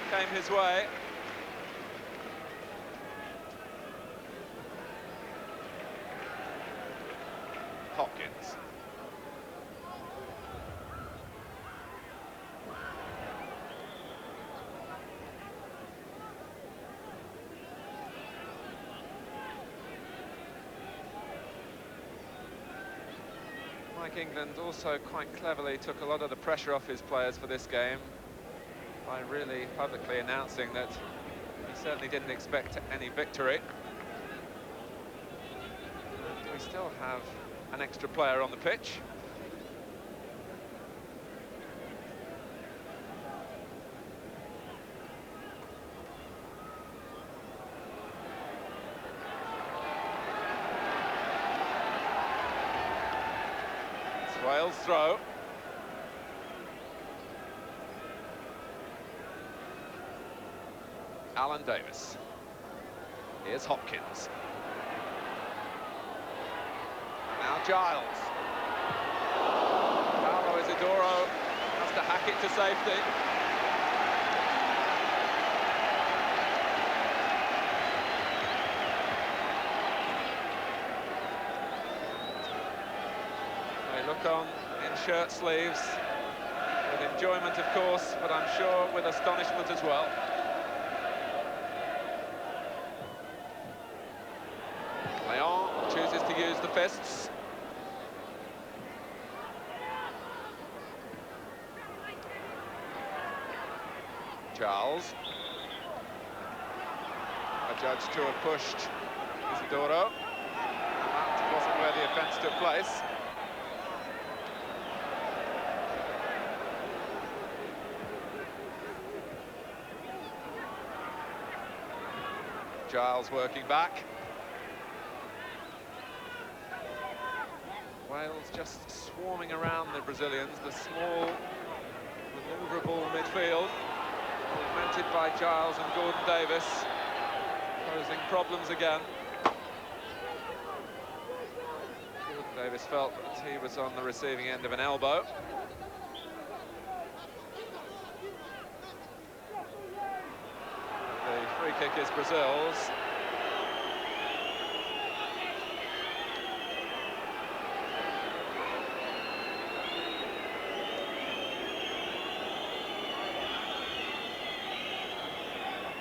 [SPEAKER 1] came his way. Hopkins. Mike England also quite cleverly took a lot of the pressure off his players for this game by really publicly announcing that he certainly didn't expect any victory. And we still have an extra player on the pitch. Wales throw. Alan Davis. Here's Hopkins. Now Giles. Paulo Isidoro has to hack it to safety. Look on in shirt sleeves, with enjoyment of course, but I'm sure with astonishment as well. Leon chooses to use the fists. Charles. Adjudged to have pushed Isidoro, and that wasn't where the offence took place. Giles working back. Wales just swarming around the Brazilians, the small, manoeuvrable midfield, augmented by Giles and Gordon Davis, posing problems again. Gordon Davis felt that he was on the receiving end of an elbow. Free kick is Brazil's.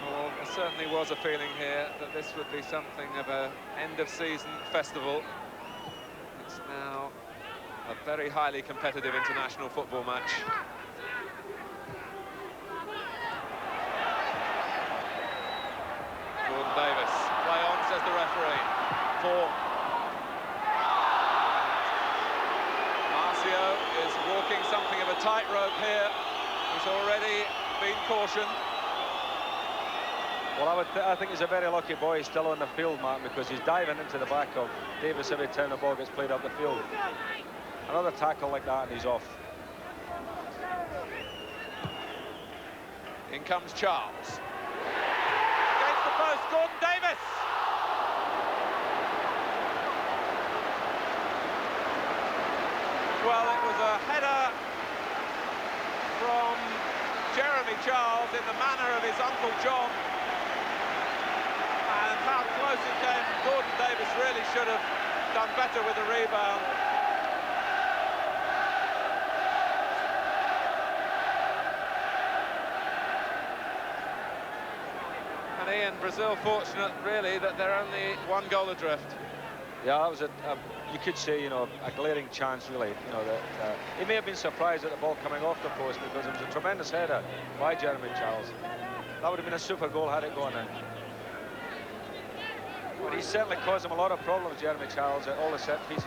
[SPEAKER 1] Well, there certainly was a feeling here that this would be something of an end-of-season festival. It's now a very highly competitive international football match. Gordon Davis, play on, says the referee. 4. Marcio is walking something of a tightrope here. He's already been cautioned.
[SPEAKER 2] Well, I think he's a very lucky boy he's still on the field, Mark, because he's diving into the back of Davis every time the ball gets played up the field. Another tackle like that and he's off.
[SPEAKER 1] In comes Charles. Post, Gordon Davis. Well, it was a header from Jeremy Charles in the manner of his Uncle John. And how close it came. Gordon Davis really should have done better with the rebound. And Ian, Brazil fortunate really that they're only 1 goal adrift.
[SPEAKER 2] Yeah, that was you could say, a glaring chance, really. That he may have been surprised at the ball coming off the post because it was a tremendous header by Jeremy Charles. That would have been a super goal had it gone in. But he certainly caused him a lot of problems, Jeremy Charles, at all the set pieces.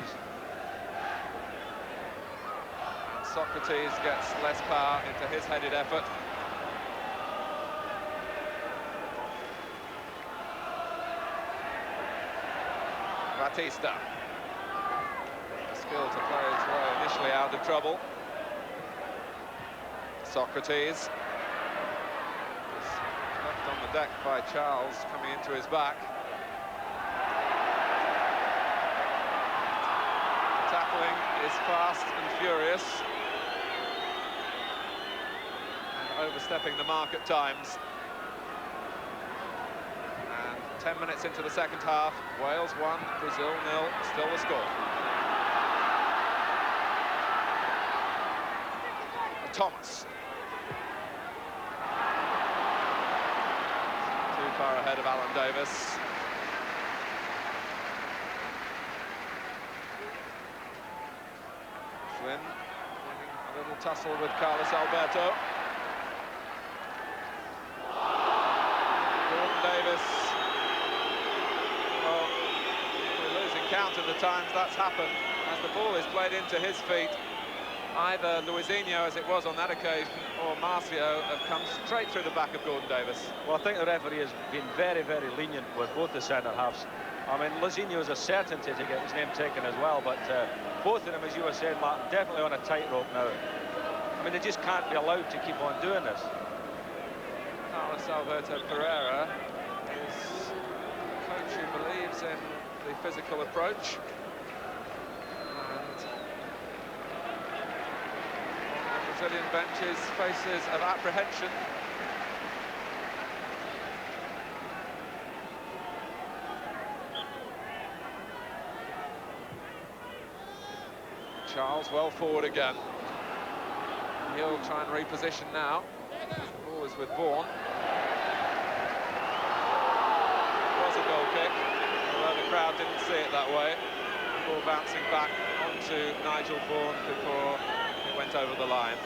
[SPEAKER 1] And Socrates gets less power into his headed effort. Batista. The skill to play his way initially out of trouble. Socrates. Left on the deck by Charles, coming into his back. The tackling is fast and furious. And overstepping the mark at times. 10 minutes into the second half, Wales 1, Brazil 0, still the score. Thomas. Too far ahead of Alan Davis. Flynn having a little tussle with Carlos Alberto. Gordon Davis. Well, we're losing count of the times that's happened as the ball is played into his feet. Either Luizinho, as it was on that occasion, or Marcio have come straight through the back of Gordon Davis.
[SPEAKER 2] Well, I think the referee has been very, very lenient with both the centre-halves. I mean, Luizinho is a certainty to get his name taken as well, but both of them, as you were saying, Martin, definitely on a tightrope now. I mean, they just can't be allowed to keep on doing this.
[SPEAKER 1] Carlos Alberto Pereira is a coach who believes in the physical approach. And on the Brazilian benches, faces of apprehension. Charles well forward again. He'll try and reposition now. Ball is with Vaughan. It was a goal kick, although the crowd didn't see it that way. Ball bouncing back onto Nigel Vaughan before it went over the line.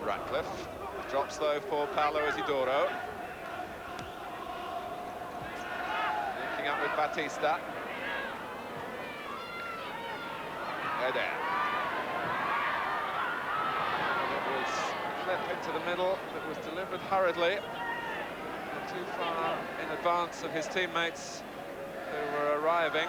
[SPEAKER 1] Ratcliffe drops though for Paulo Isidoro. Linking up with Batista. Eder. It was flip into the middle, it was delivered hurriedly. Not too far in advance of his teammates who were arriving.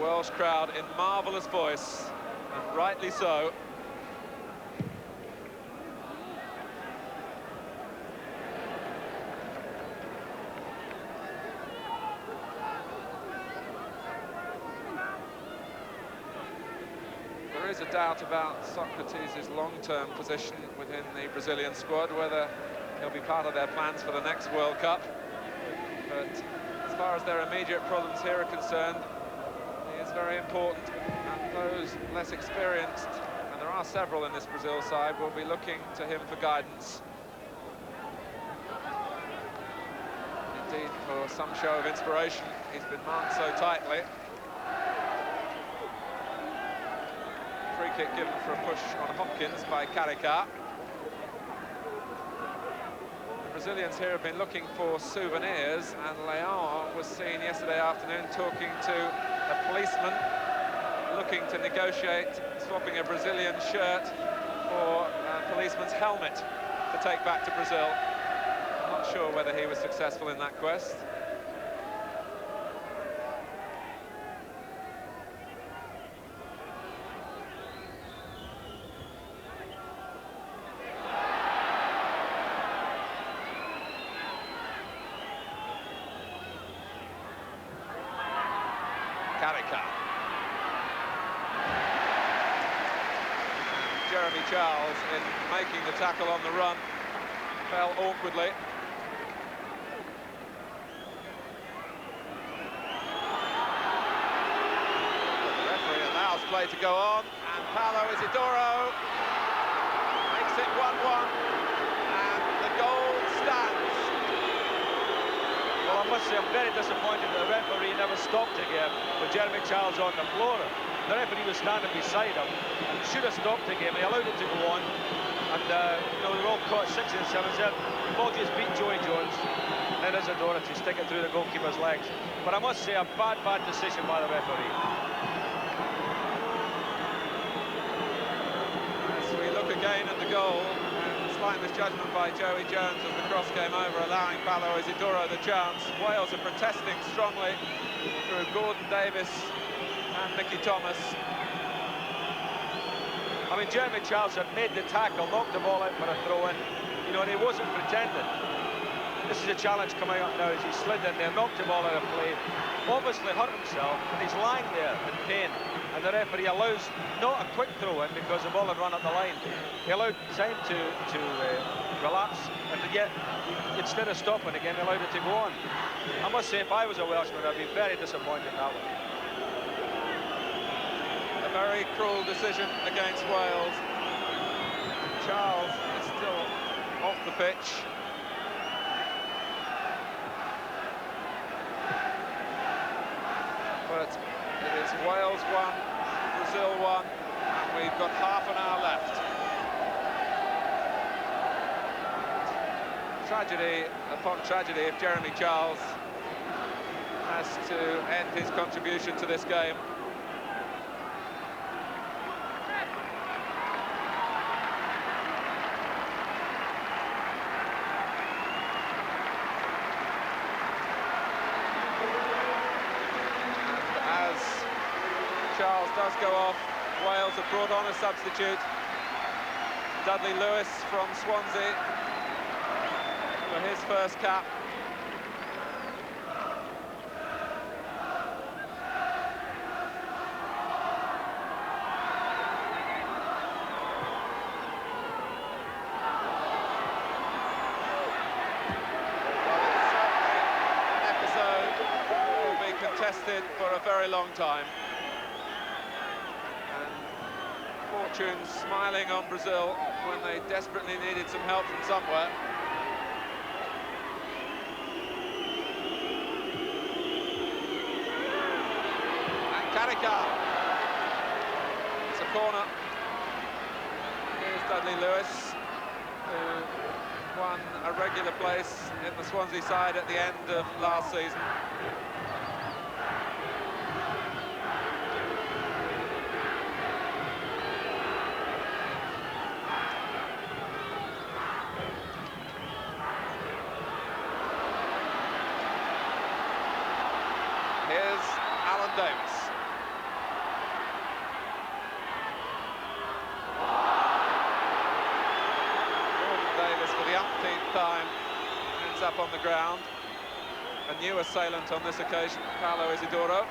[SPEAKER 1] Welsh crowd in marvellous voice, and rightly so. There is a doubt about Socrates' long-term position within the Brazilian squad, whether he'll be part of their plans for the next World Cup. But as far as their immediate problems here are concerned, is very important, and those less experienced, and there are several in this Brazil side, will be looking to him for guidance. Indeed, for some show of inspiration. He's been marked so tightly. Free kick given for a push on Hopkins by Caricá. The Brazilians here have been looking for souvenirs, and Leão was seen yesterday afternoon talking to a policeman looking to negotiate swapping a Brazilian shirt for a policeman's helmet to take back to Brazil. I'm not sure whether he was successful in that quest. Karika. Jeremy Charles, in making the tackle on the run, fell awkwardly. The referee allows play to go on, and Paolo Isidoro makes it 1-1, and the goal stands.
[SPEAKER 2] Well, I must say I'm very disappointed that the referee never stopped the game with Jeremy Charles on the floor. The referee was standing beside him and should have stopped the game. He allowed it to go on, and you know, they were all caught 6 and 7. Ball just beat Joey Jones, and then Isidoro to stick it through the goalkeeper's legs. But I must say, a bad decision by the referee.
[SPEAKER 1] As we look again at the goal, and slight misjudgment by Joey Jones as the cross came over, allowing Paolo Isidoro the chance. Wales are protesting strongly through Gordon Davis and Mickey Thomas.
[SPEAKER 2] I mean, Jeremy Charles had made the tackle, knocked the ball out for a throw-in, you know, and he wasn't pretending. This is a challenge coming up now as he slid in there, knocked the ball out of play, obviously hurt himself, and he's lying there in pain. And the referee allows not a quick throw-in because the ball had run up the line. He allowed time to relapse, and yet, instead of stopping again, he allowed it to go on. I must say, if I was a Welshman, I'd be very disappointed in that one.
[SPEAKER 1] A very cruel decision against Wales. Charles is still off the pitch. But it is Wales 1, Brazil 1, and we've got half an hour left. Tragedy upon tragedy if Jeremy Charles has to end his contribution to this game. Charles does go off. Wales have brought on a substitute, Dudley Lewis from Swansea, for his first cap. Well, it's certainly an episode that will be contested for a very long time. Fortune smiling on Brazil when they desperately needed some help from somewhere. And Karika. It's a corner. Here's Dudley Lewis, who won a regular place in the Swansea side at the end of last season. Here's Alan Davis. Gordon Davis, for the umpteenth time, ends up on the ground. A new assailant on this occasion, Paolo Isidoro.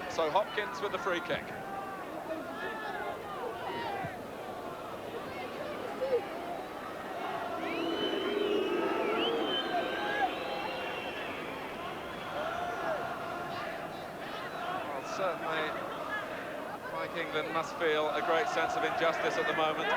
[SPEAKER 1] So Hopkins with the free kick. Well, certainly, Mike England must feel a great sense of injustice at the moment.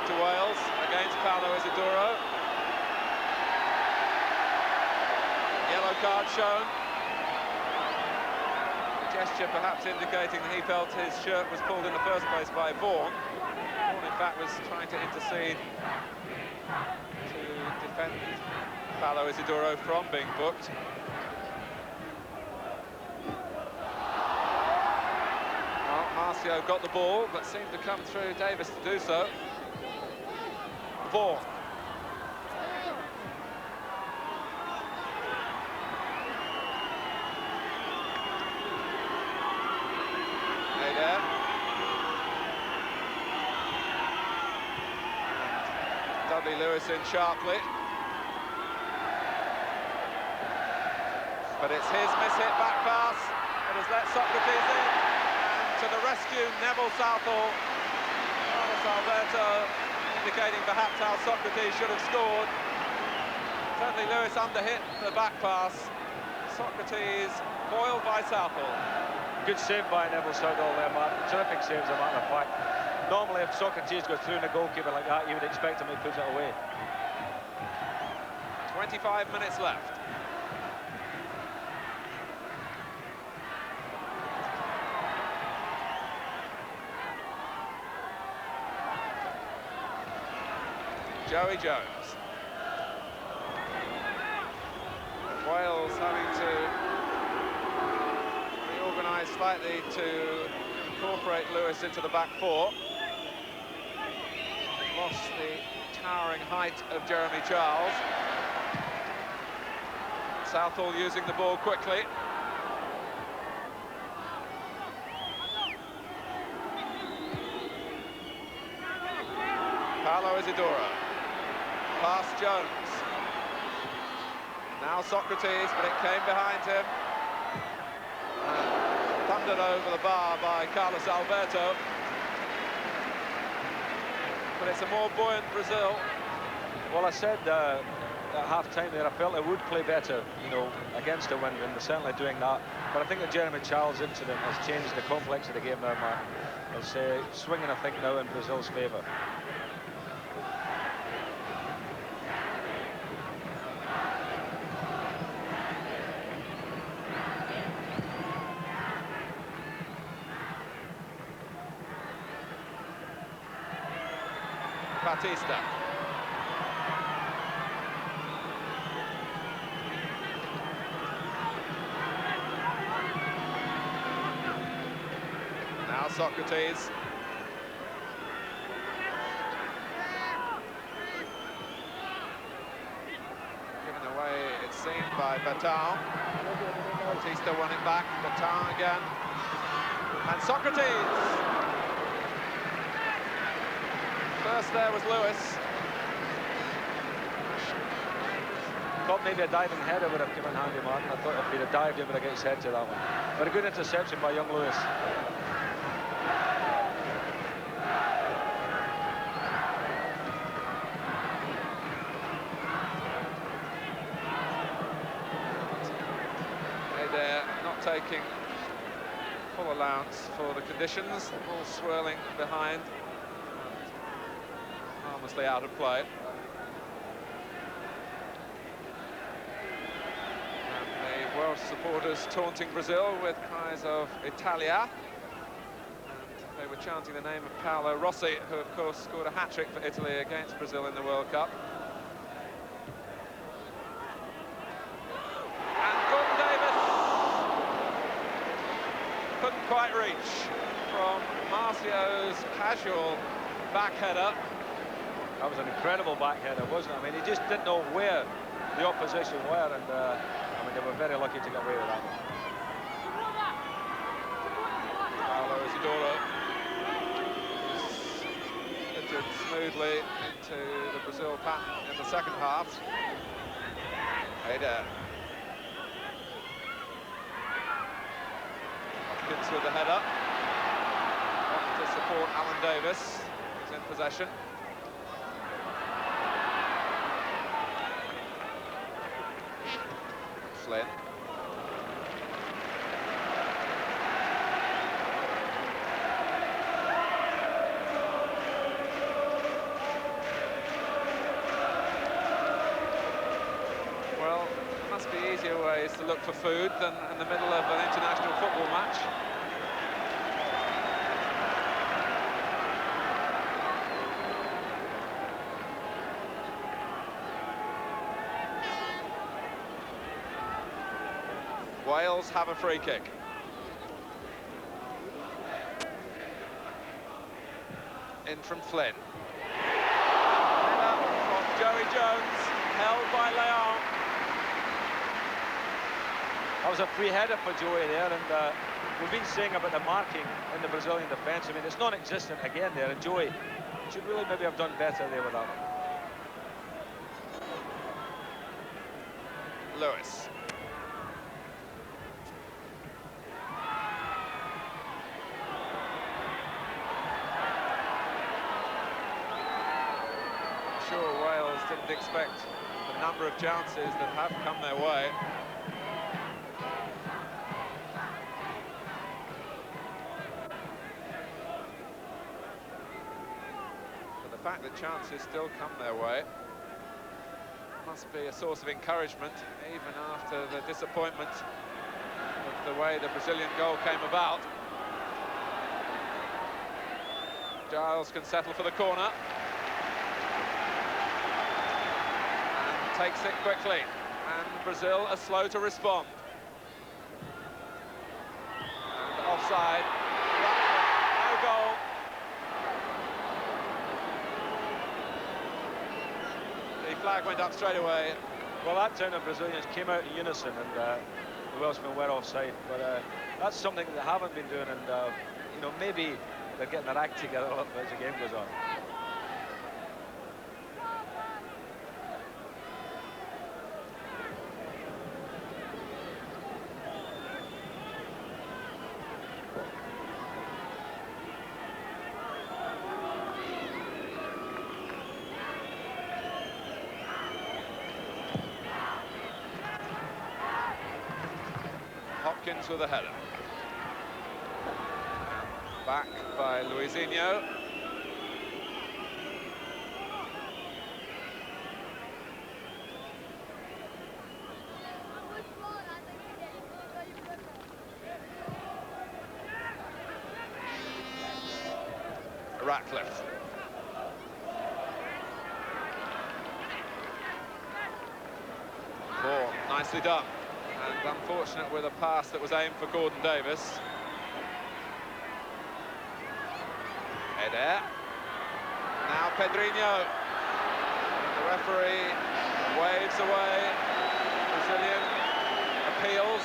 [SPEAKER 1] To Wales against Paolo Isidoro. Yellow card shown. A gesture perhaps indicating that he felt his shirt was pulled in the first place by Vaughan. Vaughan, in fact, was trying to intercede to defend Paolo Isidoro from being booked. Well, Marcio got the ball, but seemed to come through Davis to do so. Vaughan. There. Dudley Lewis in sharply. But it's his miss-hit back pass. It has let Socrates in. And to the rescue, Neville Southall. Carlos Alberto indicating perhaps how Socrates should have scored. Certainly Lewis underhit the back pass. Socrates foiled by Southall.
[SPEAKER 2] Good save by Neville Southall there, Mark. Terrific save, as a matter of fact. Normally, if Socrates goes through in a goalkeeper like that, you would expect him to put it away.
[SPEAKER 1] 25 minutes left. Joey Jones. Wales having to reorganise slightly to incorporate Lewis into the back four. Lost the towering height of Jeremy Charles. Southall using the ball quickly. Paolo Isidoro. Past Jones. Now Socrates, but it came behind him. Thundered over the bar by Carlos Alberto. But it's a more buoyant Brazil.
[SPEAKER 2] Well, I said at half-time there, I felt it would play better, you know, against the wind, and they're certainly doing that. But I think the Jeremy Charles incident has changed the complex of the game now, Mark. It's swinging, I think, now in Brazil's favour.
[SPEAKER 1] Batista. Now Socrates. Given away, it seemed, by Batal. Batista won it back. Batal again. And Socrates. First there was Lewis.
[SPEAKER 2] Thought maybe a diving header would have come in handy, Martin. I thought if he'd have dived, he would have got his head to that one. But a good interception by young Lewis.
[SPEAKER 1] They're not taking full allowance for the conditions. The ball swirling behind. Harmlessly out of play. And the Welsh supporters taunting Brazil with cries of Italia. And they were chanting the name of Paolo Rossi, who of course scored a hat-trick for Italy against Brazil in the World Cup. And Gordon Davis couldn't quite reach from Marcio's casual back header.
[SPEAKER 2] That was an incredible back header, wasn't it? I mean, he just didn't know where the opposition were, and I mean, they were very lucky to get away with that one.
[SPEAKER 1] Paolo Isidoro fitted smoothly into the Brazil pattern in the second half. Eder. Hopkins with the header. Off to support Alan Davis, who's in possession. Flynn. Well, there must be easier ways to look for food than in the middle of an international football match. Wales have a free kick. in from Flynn. Header from Joey Jones, held by Leão.
[SPEAKER 2] That was a free header for Joey there, and we've been saying about the marking in the Brazilian defence. I mean, it's non-existent again there, and Joey should really maybe have done better there with that one.
[SPEAKER 1] Lewis. I'm sure Wales didn't expect the number of chances that have come their way. But the fact that chances still come their way must be a source of encouragement, even after the disappointment of the way the Brazilian goal came about. Giles can settle for the corner. And takes it quickly. And Brazil are slow to respond. And offside. No goal. The flag went up straight away.
[SPEAKER 2] Well, that turn of Brazilians came out in unison, and the Welshmen were offside. But that's something they haven't been doing, and you know, maybe they're getting their act together a little bit as the game goes on.
[SPEAKER 1] Hopkins with a header. Back by Luizinho. Ratcliffe. Ball nicely done. And unfortunate with a pass that was aimed for Gordon Davis. Eder. Now Pedrinho. The referee waves away. Brazilian appeals.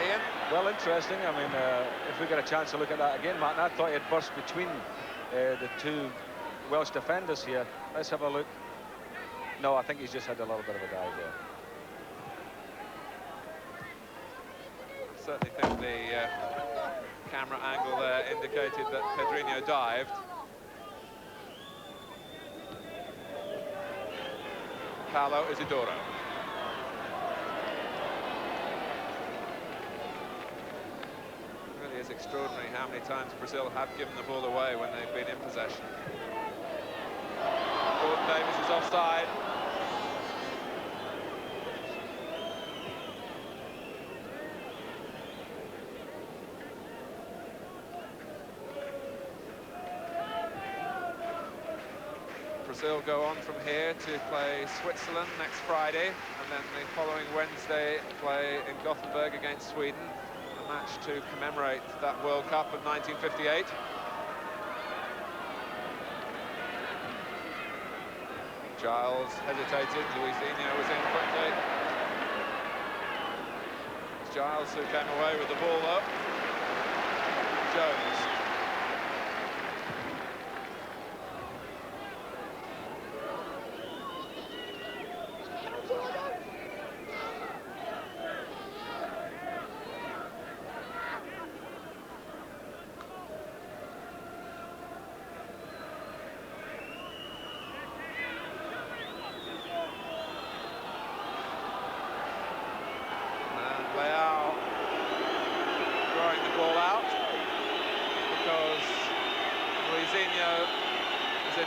[SPEAKER 1] Ian?
[SPEAKER 2] Well, interesting. I mean, if we get a chance to look at that again, Martin, I thought he had burst between the two Welsh defenders here. Let's have a look. No, I think he's just had a little bit of a dive there.
[SPEAKER 1] I certainly think the camera angle there indicated that Pedrinho dived. Paulo Isidoro. It really is extraordinary how many times Brazil have given the ball away when they've been in possession. Gordon Davis is offside. Brazil go on from here to play Switzerland next Friday, and then the following Wednesday play in Gothenburg against Sweden, a match to commemorate that World Cup of 1958. Giles hesitated, Luizinho was in quickly. It's Giles who came away with the ball though. Jones.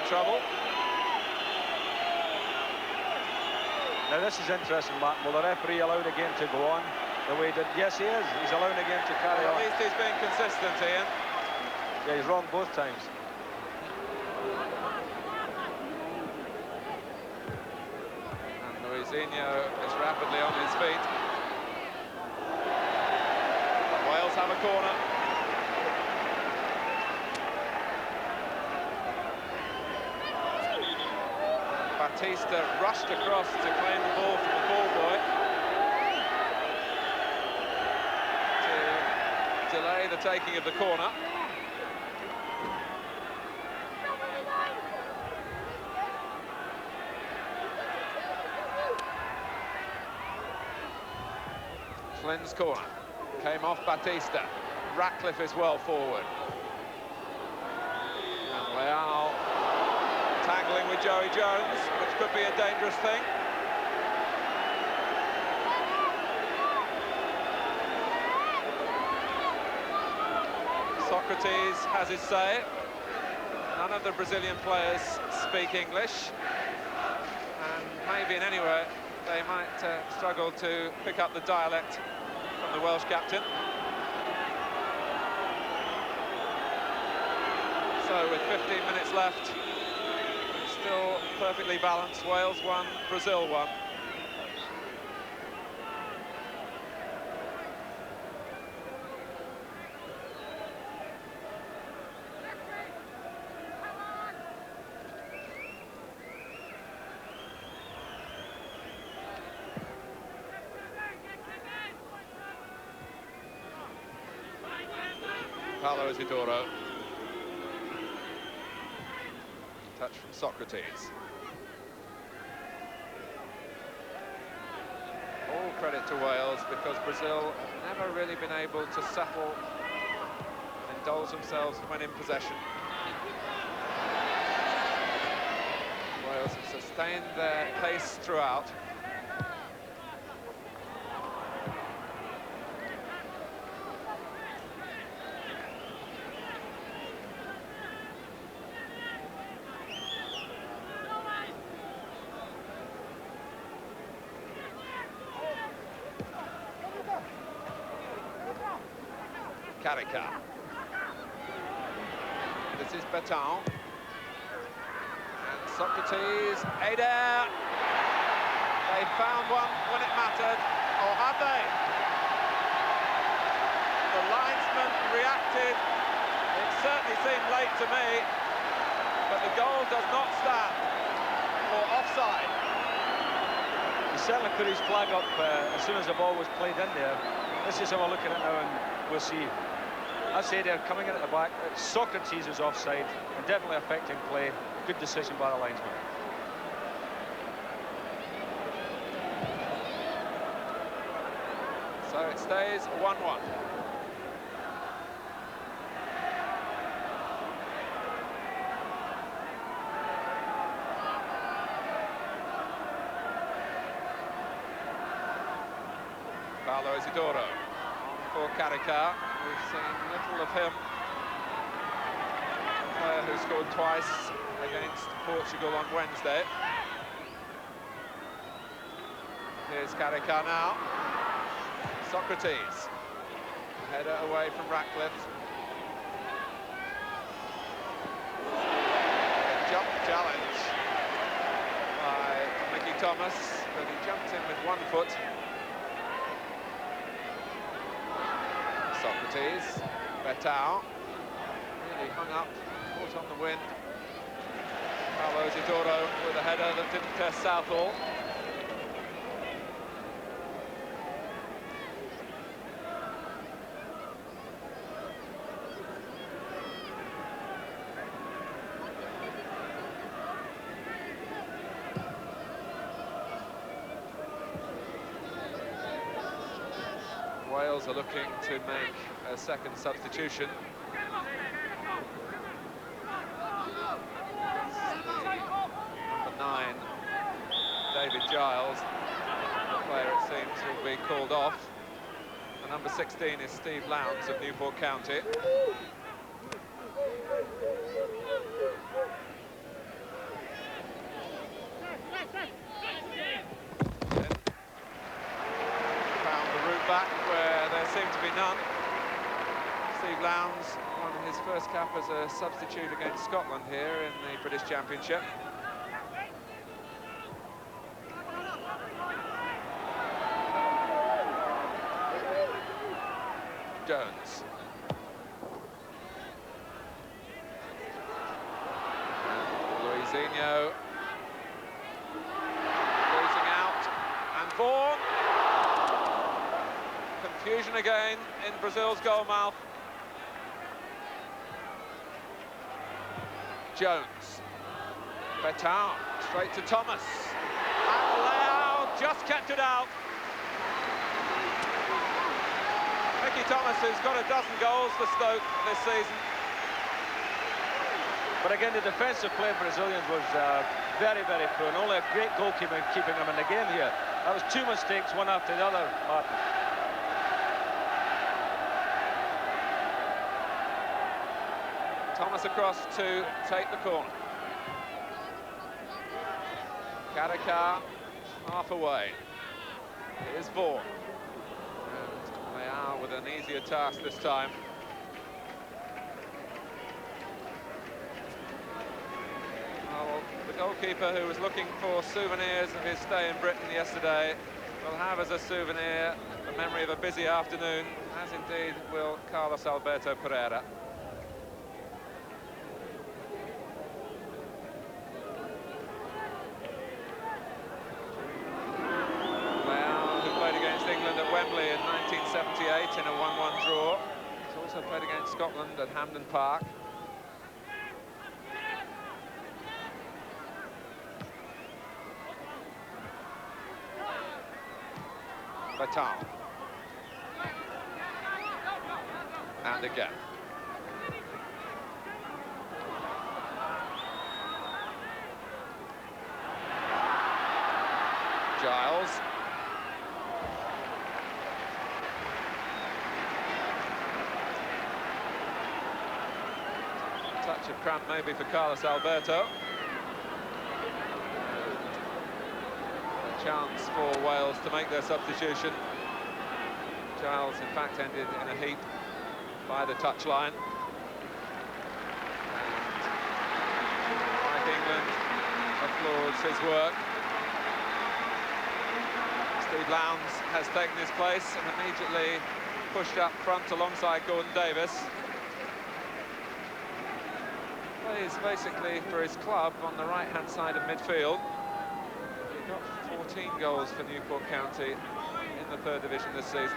[SPEAKER 1] Trouble.
[SPEAKER 2] Now this is interesting, Martin. Will the referee allow the game to go on the way he did? Yes, he is. He's allowing the game to carry on.
[SPEAKER 1] At least he's being consistent, Ian.
[SPEAKER 2] Yeah, he's wrong both times.
[SPEAKER 1] And Luizinho is rapidly on his feet. Wales have a corner. Batista rushed across to claim the ball from the ball boy to delay the taking of the corner. Flynn's corner came off Batista. Ratcliffe is well forward. And Leal tangling with Joey Jones, which could be a dangerous thing. Socrates has his say. None of the Brazilian players speak English, and maybe in any way they might struggle to pick up the dialect from the Welsh captain. So with 15 minutes left, still perfectly balanced. Wales 1, Brazil 1. Paulo Isidoro. Touch from Socrates. All credit to Wales, because Brazil have never really been able to settle, indulge themselves when in possession. Wales have sustained their pace throughout. Carica. This is Bertin. And Socrates, Eder. They found one when it mattered, or have they? The linesman reacted. It certainly seemed late to me, but the goal does not stand for offside.
[SPEAKER 2] He certainly put his flag up as soon as the ball was played in there. This is how we're looking at it now, and we'll see. I say they're coming in at the back. Socrates is offside and definitely affecting play. Good decision by the linesman.
[SPEAKER 1] So it stays 1-1. Paulo Isidoro for Carica. We've seen little of him. A player who scored twice against Portugal on Wednesday. Here's Carica now. Socrates. Header away from Ratcliffe. A jump challenge by Mickey Thomas, but he jumped in with 1 foot. Socrates, Bertin, really hung up, caught on the wind. Paulo Isidoro with a header that didn't test Southall. Wales are looking to make a second substitution. Number 9, David Giles, the player it seems will be called off. And number 16 is Steve Lowndes of Newport County. Back where there seemed to be none. Steve Lowndes won his first cap as a substitute against Scotland here in the British Championship. Jones. Luizinho. confusion again in Brazil's goal mouth. Jones. Betão, straight to Thomas. And Leao just kept it out. Mickey Thomas, who's got a dozen goals for Stoke this season.
[SPEAKER 2] But again, the defensive play of Brazilians was very, very poor, and only a great goalkeeper keeping them in the game here. That was two mistakes, one after the other, Martin.
[SPEAKER 1] Thomas across to take the corner. Kaká half away. Here's Vaughan. And Leao with an easier task this time. Well, the goalkeeper who was looking for souvenirs of his stay in Britain yesterday will have as a souvenir the memory of a busy afternoon, as indeed will Carlos Alberto Pereira. Wembley in 1978 in a 1-1 draw. He's also played against Scotland at Hampden Park. Betão. And again. Giles. Touch of cramp maybe for Carlos Alberto. A chance for Wales to make their substitution. Giles, in fact, ended in a heap by the touchline. And like England applauds his work. Steve Lowndes has taken his place and immediately pushed up front alongside Gordon Davis. Plays basically for his club on the right-hand side of midfield. He got 14 goals for Newport County in the third division this season.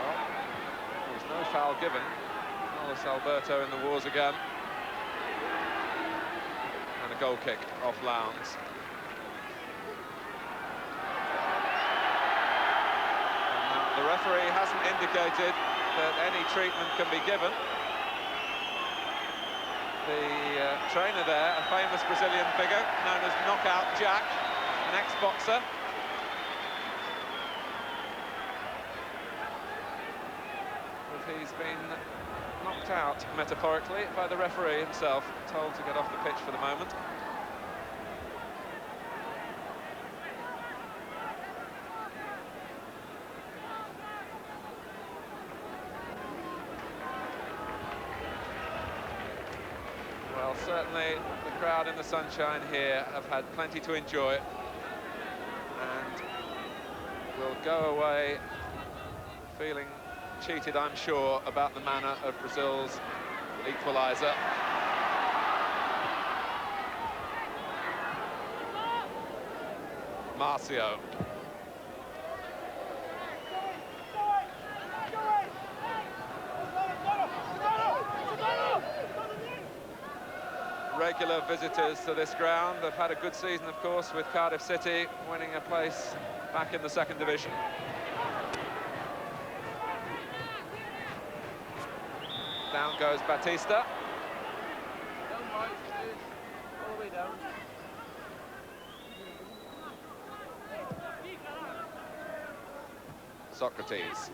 [SPEAKER 1] Well, there was no foul given. Carlos Alberto in the wars again. And a goal kick off Lowndes. The referee hasn't indicated that any treatment can be given. The trainer there, a famous Brazilian figure known as Knockout Jack, an ex-boxer. But he's been knocked out, metaphorically, by the referee himself, told to get off the pitch for the moment. Well, certainly the crowd in the sunshine here have had plenty to enjoy and will go away feeling cheated, I'm sure, about the manner of Brazil's equaliser. Marcio. Regular visitors to this ground. They've had a good season, of course, with Cardiff City winning a place back in the second division. Down goes Batista.
[SPEAKER 3] All the way down.
[SPEAKER 1] Socrates.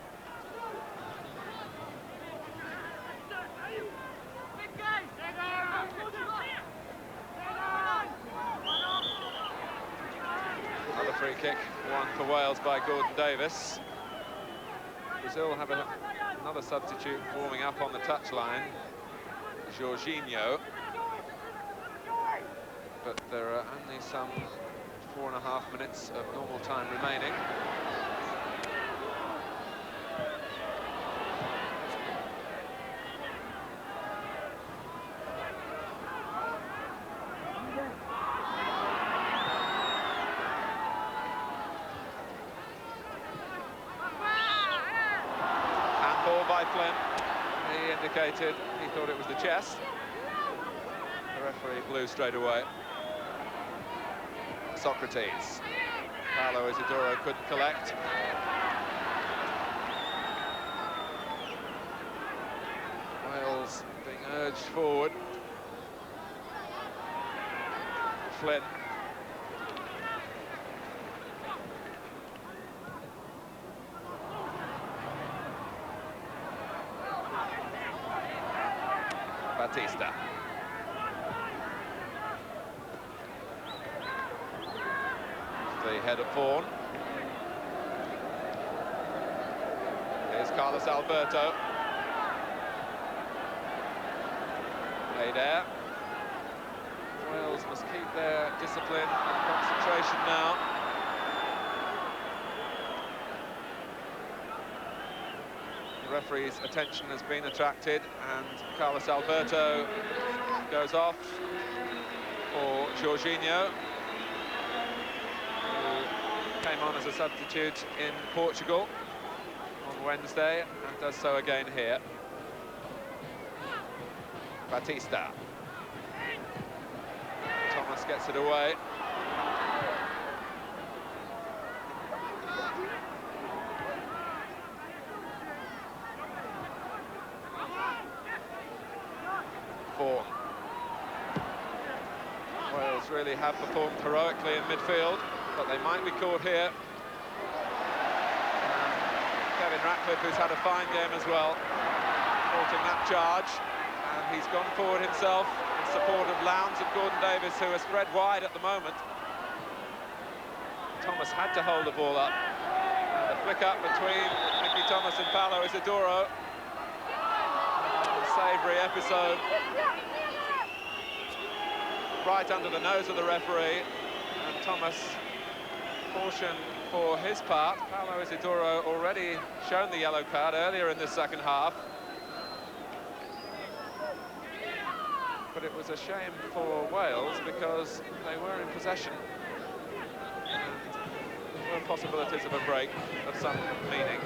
[SPEAKER 1] Another free kick, won for Wales by Gordon Davis. Brazil have another substitute warming up on the touchline, Jorginho. But there are only some 4.5 minutes of normal time remaining. by Flynn. He indicated he thought it was the chest. The referee blew straight away. Socrates. Paolo Isidoro couldn't collect. Wales being urged forward. Flynn. Batista. The head of Vaughan. Here's Carlos Alberto. Adair. Wales must keep their discipline and concentration now. The referee's attention has been attracted, and Carlos Alberto goes off for Jorginho, who came on as a substitute in Portugal on Wednesday and does so again here. Batista. Thomas gets it away. Vaughan. Wales really have performed heroically in midfield, but they might be caught here. Kevin Ratcliffe, who's had a fine game as well, supporting that charge, and he's gone forward himself in support of Lowndes and Gordon Davis, who are spread wide at the moment. Thomas had to hold the ball up. And the flick up between Mickey Thomas and Paolo Isidoro. Savoury episode. Right under the nose of the referee, and Thomas caution for his part. Paolo Isidoro already shown the yellow card earlier in the second half. But it was a shame for Wales because they were in possession. And there were possibilities of a break of some meaning.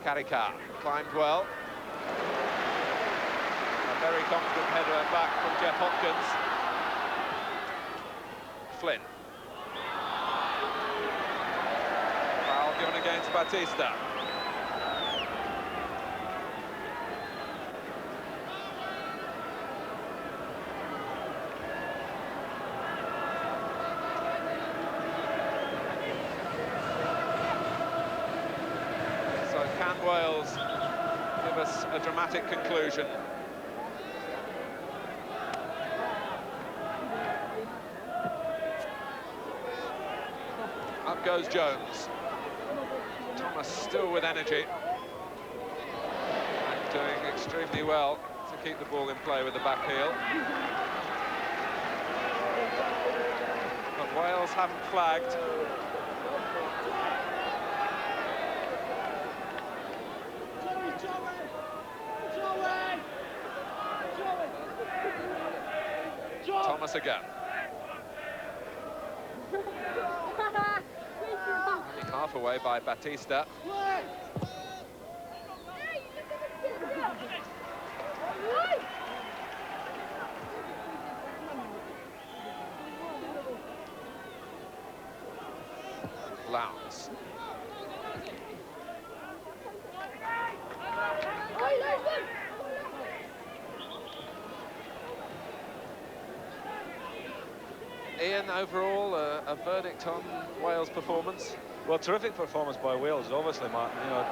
[SPEAKER 1] Carricar climbed well. A very confident header back from Jeff Hopkins. Flynn. Foul given against Batista. So can Wales give us a dramatic conclusion? Up goes Jones. Thomas still with energy and doing extremely well to keep the ball in play with the back heel. But Wales haven't flagged. Thomas again. Only half away by Batista. Lowndes. Ian, overall, a verdict on Wales' performance?
[SPEAKER 2] Well, terrific performance by Wales, obviously, Martin. You know,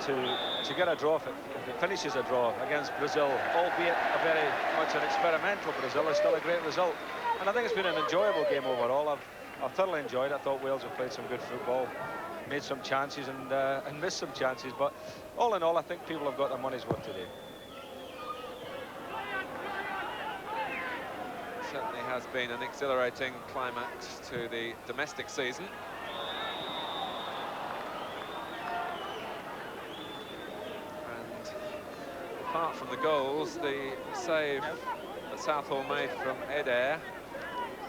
[SPEAKER 2] to get a draw, if it finishes a draw against Brazil, albeit a very much an experimental Brazil, is still a great result. And I think it's been an enjoyable game overall. I've thoroughly enjoyed it. I thought Wales have played some good football, made some chances and missed some chances. But all in all, I think people have got their money's worth today.
[SPEAKER 1] Certainly has been an exhilarating climax to the domestic season. And apart from the goals, the save that Southall made from Adair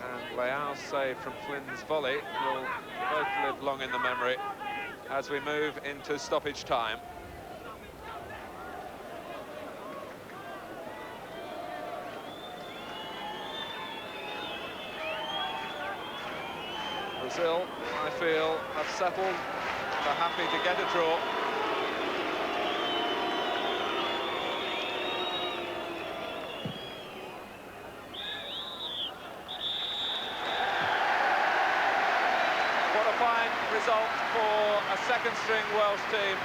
[SPEAKER 1] and Leal's save from Flynn's volley will both live long in the memory as we move into stoppage time. Brazil, I feel, have settled and are happy to get a draw. What a fine result for a second-string Welsh team.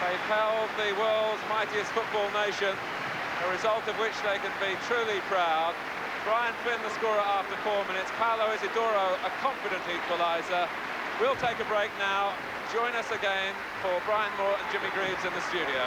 [SPEAKER 1] They've held the world's mightiest football nation, a result of which they can be truly proud. Brian Flynn, the scorer after 4 minutes. Paolo Isidoro, a confident equaliser. We'll take a break now. Join us again for Brian Moore and Jimmy Greaves in the studio.